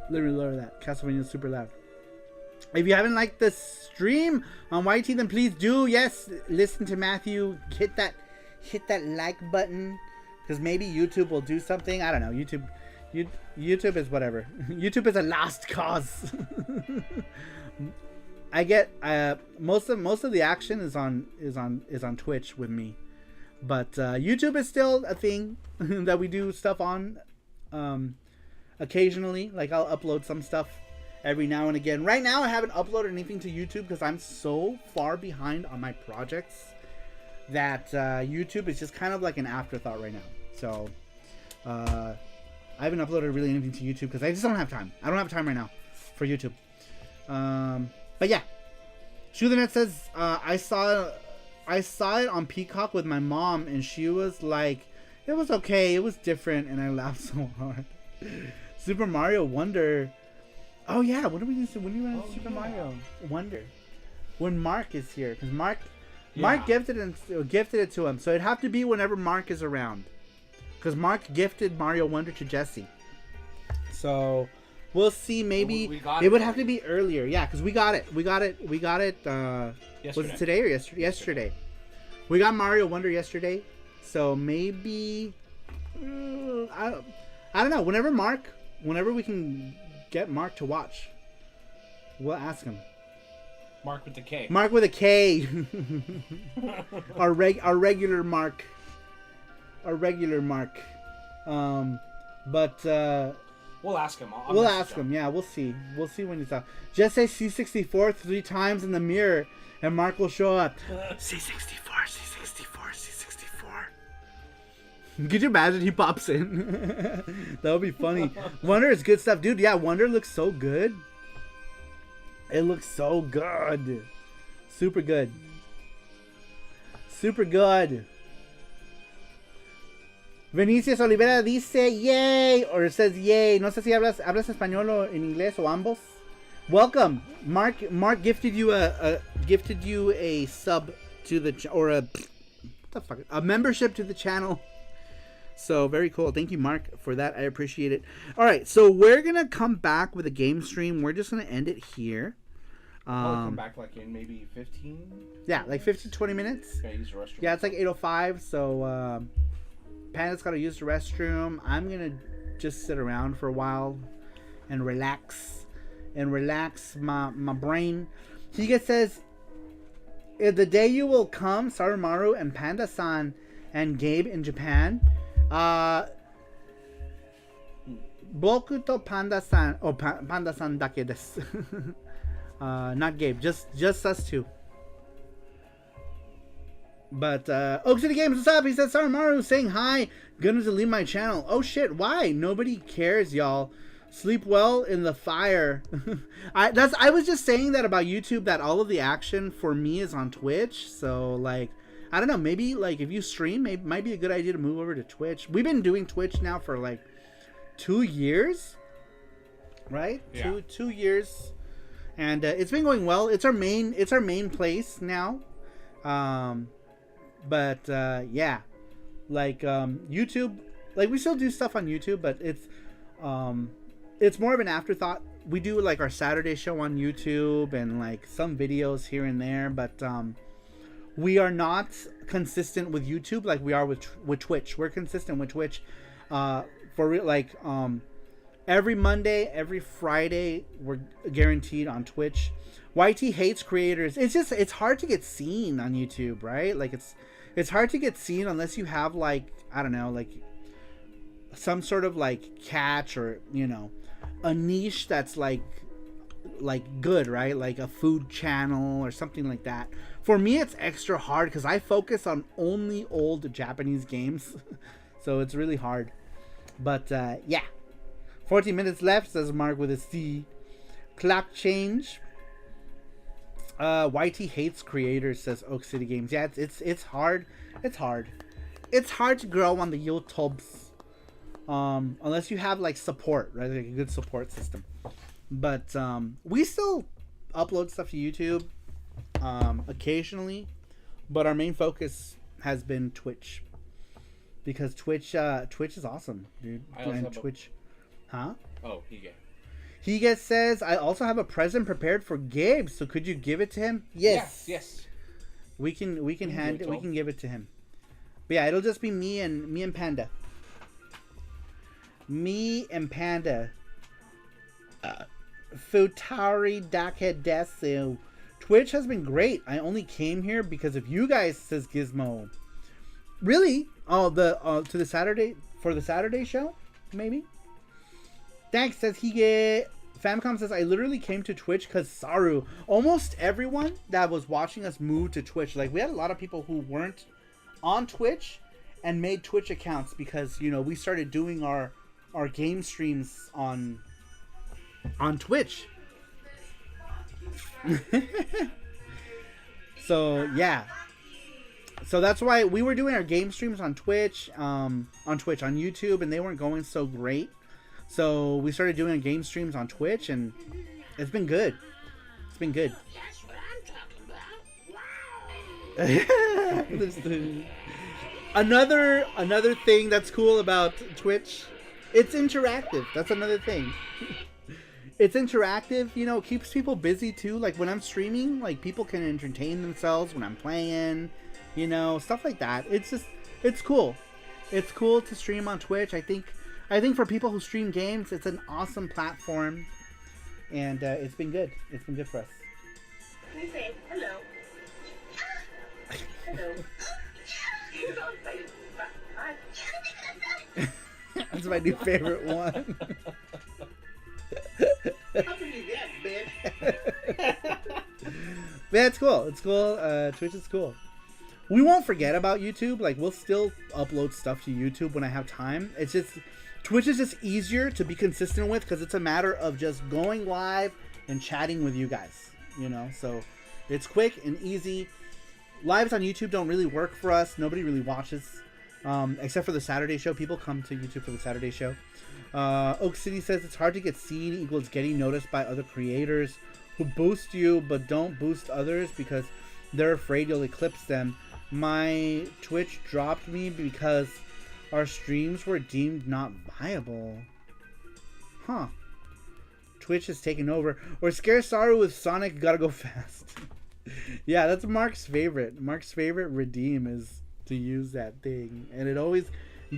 Let me lower that. Castlevania is super loud. If you haven't liked the stream on YT, then please do. Yes, listen to Matthew. Hit that like button, because maybe YouTube will do something. I don't know. YouTube is whatever. YouTube is a lost cause. I get most of the action is on Twitch with me, but YouTube is still a thing that we do stuff on. Occasionally, like I'll upload some stuff every now and again. Right now I haven't uploaded anything to YouTube because I'm so far behind on my projects that YouTube is just kind of like an afterthought right now. So I haven't uploaded really anything to YouTube because I just don't have time. I don't have time right now for YouTube. But yeah, Shoothernet says I saw it on Peacock with my mom and she was like, it was okay, it was different, and I laughed so hard. Super Mario Wonder. Oh yeah, when do we do Super Mario Wonder? When Mark is here, because Mark gifted it to him, so it'd have to be whenever Mark is around, because Mark gifted Mario Wonder to Jesse. So we'll see. Maybe it would have to be earlier. Yeah, because we got it. Yesterday. Was it today or yesterday? We got Mario Wonder yesterday, so maybe I don't know. Whenever we can get Mark to watch, we'll ask him. Mark with the K. Mark with a K. our regular Mark. Our regular Mark. But we'll ask him. We'll ask him. Yeah, we'll see. We'll see when he's out. Just say C64 3 times in the mirror, and Mark will show up. C64, C64, C64. Could you imagine he pops in? That would be funny. Wonder is good stuff, dude. Yeah, Wonder looks so good. It looks so good. Super good. Super good. Vinicius Olivera dice yay, or it says yay. No sé si hablas español o en inglés o ambos. Welcome, Mark. Mark gifted you a sub to the a membership to the channel. So very cool. Thank you, Mark, for that. I appreciate it. All right, so we're gonna come back with a game stream. We're just gonna end it here. I'll come back like in maybe 15. Yeah, like 15-20 minutes. Okay, use the restroom. Yeah, it's like 8:05. So Panda's gotta use the restroom. I'm gonna just sit around for a while and relax my brain. He says, "If the day you will come, Sarumaru and Panda-san and Gabe in Japan. Boku to Panda-san, Panda-san dake desu." Not Gabe, just us two. But Oak City Games, what's up? He says, Sarumaru saying hi. Gonna delete my channel. Oh shit, why? Nobody cares, y'all. Sleep well in the fire. I was just saying that about YouTube, that all of the action for me is on Twitch. So like, I don't know, maybe like if you stream, it might be a good idea to move over to Twitch. We've been doing Twitch now for like 2 years, right? Yeah. Two years, and it's been going well. It's our main place now. But yeah, like YouTube, like we still do stuff on YouTube, but it's more of an afterthought. We do like our Saturday show on YouTube and like some videos here and there, but we are not consistent with YouTube like we are with Twitch. We're consistent with Twitch for real. Like Every Monday, every Friday, we're guaranteed on Twitch. YT hates creators. It's hard to get seen on YouTube, right? Like it's hard to get seen unless you have like, I don't know, like some sort of like catch or, you know, a niche that's like good, right? Like a food channel or something like that. For me, it's extra hard because I focus on only old Japanese games. So it's really hard. But yeah. 14 minutes left, says Mark with a C. Clock change. YT hates creators, says Oak City Games. Yeah, it's hard. It's hard. It's hard to grow on the YouTubes. Unless you have like support, right? Like a good support system. But we still upload stuff to YouTube occasionally. But our main focus has been Twitch. Because Twitch is awesome, dude. And Twitch. Huh? Oh, Higa. Higa says, I also have a present prepared for Gabe, so could you give it to him? Yes. Yes. We can hand it. We can give it to him. But yeah, it'll just be me and Panda. Me and Panda. Futari Dakedesu. Twitch has been great. I only came here because of you guys, says Gizmo. Really? Oh, to the Saturday for the Saturday show, maybe. Thanks, says Hige. Famicom says, I literally came to Twitch because Saru. Almost everyone that was watching us moved to Twitch. Like, we had a lot of people who weren't on Twitch and made Twitch accounts because, you know, we started doing our game streams on Twitch. So, yeah. So that's why we were doing our game streams on Twitch, on YouTube, and they weren't going so great. So we started doing game streams on Twitch, and it's been good. It's been good. That's what I'm talking about. Wow. Another thing that's cool about Twitch, it's interactive. That's another thing. It's interactive, you know, it keeps people busy too. Like when I'm streaming, like people can entertain themselves when I'm playing, you know, stuff like that. It's cool. It's cool to stream on Twitch. I think for people who stream games, it's an awesome platform, and it's been good. It's been good for us. Can you say hello? Hello. That's my new favorite one. How can you get, bitch? Yeah, it's cool. It's cool. Twitch is cool. We won't forget about YouTube. Like, we'll still upload stuff to YouTube when I have time. It's just Twitch is just easier to be consistent with because it's a matter of just going live and chatting with you guys, you know. So it's quick and easy. Lives on YouTube don't really work for us. Nobody really watches, except for the Saturday show. People come to YouTube for the Saturday show. Oak City says it's hard to get seen equals getting noticed by other creators who boost you but don't boost others because they're afraid you'll eclipse them. My Twitch dropped me because our streams were deemed not viable. Huh. Twitch has taken over. Or scare Saru with Sonic Gotta Go Fast. Yeah, that's Mark's favorite. Mark's favorite redeem is to use that thing. And it always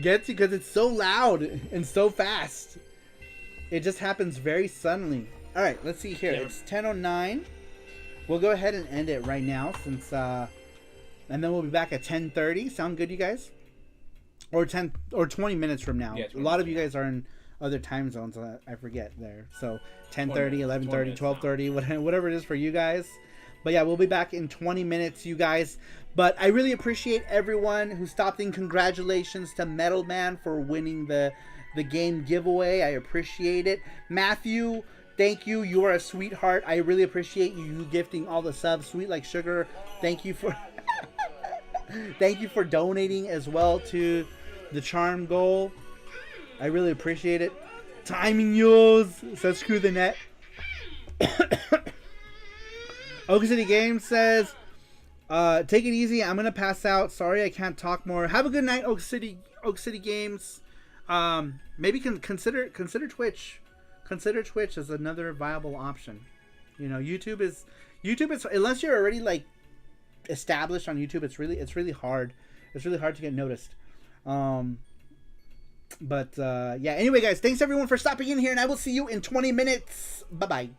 gets you because it's so loud and so fast. It just happens very suddenly. Alright, let's see here. It's 10:09. We'll go ahead and end it right now since and then we'll be back at 10:30. Sound good, you guys? Or 20 minutes from now. Yeah, a lot of you guys are in other time zones. I forget there. So 10:30, 11:30, 12:30, whatever it is for you guys. But yeah, we'll be back in 20 minutes, you guys. But I really appreciate everyone who stopped in. Congratulations to Metal Man for winning the game giveaway. I appreciate it. Matthew, thank you. You are a sweetheart. I really appreciate you gifting all the subs. Sweet like sugar. Thank you for thank you for donating as well to the charm goal. I really appreciate it. Timing yours, says Screw the Net. Oak City Games says, take it easy. I'm gonna pass out. Sorry, I can't talk more. Have a good night, Oak City Games. Maybe consider Twitch. Consider Twitch as another viable option. You know, YouTube is unless you're already like established on YouTube. It's really hard. It's really hard to get noticed. But yeah, anyway, guys, thanks everyone for stopping in here, and I will see you in 20 minutes. Bye bye.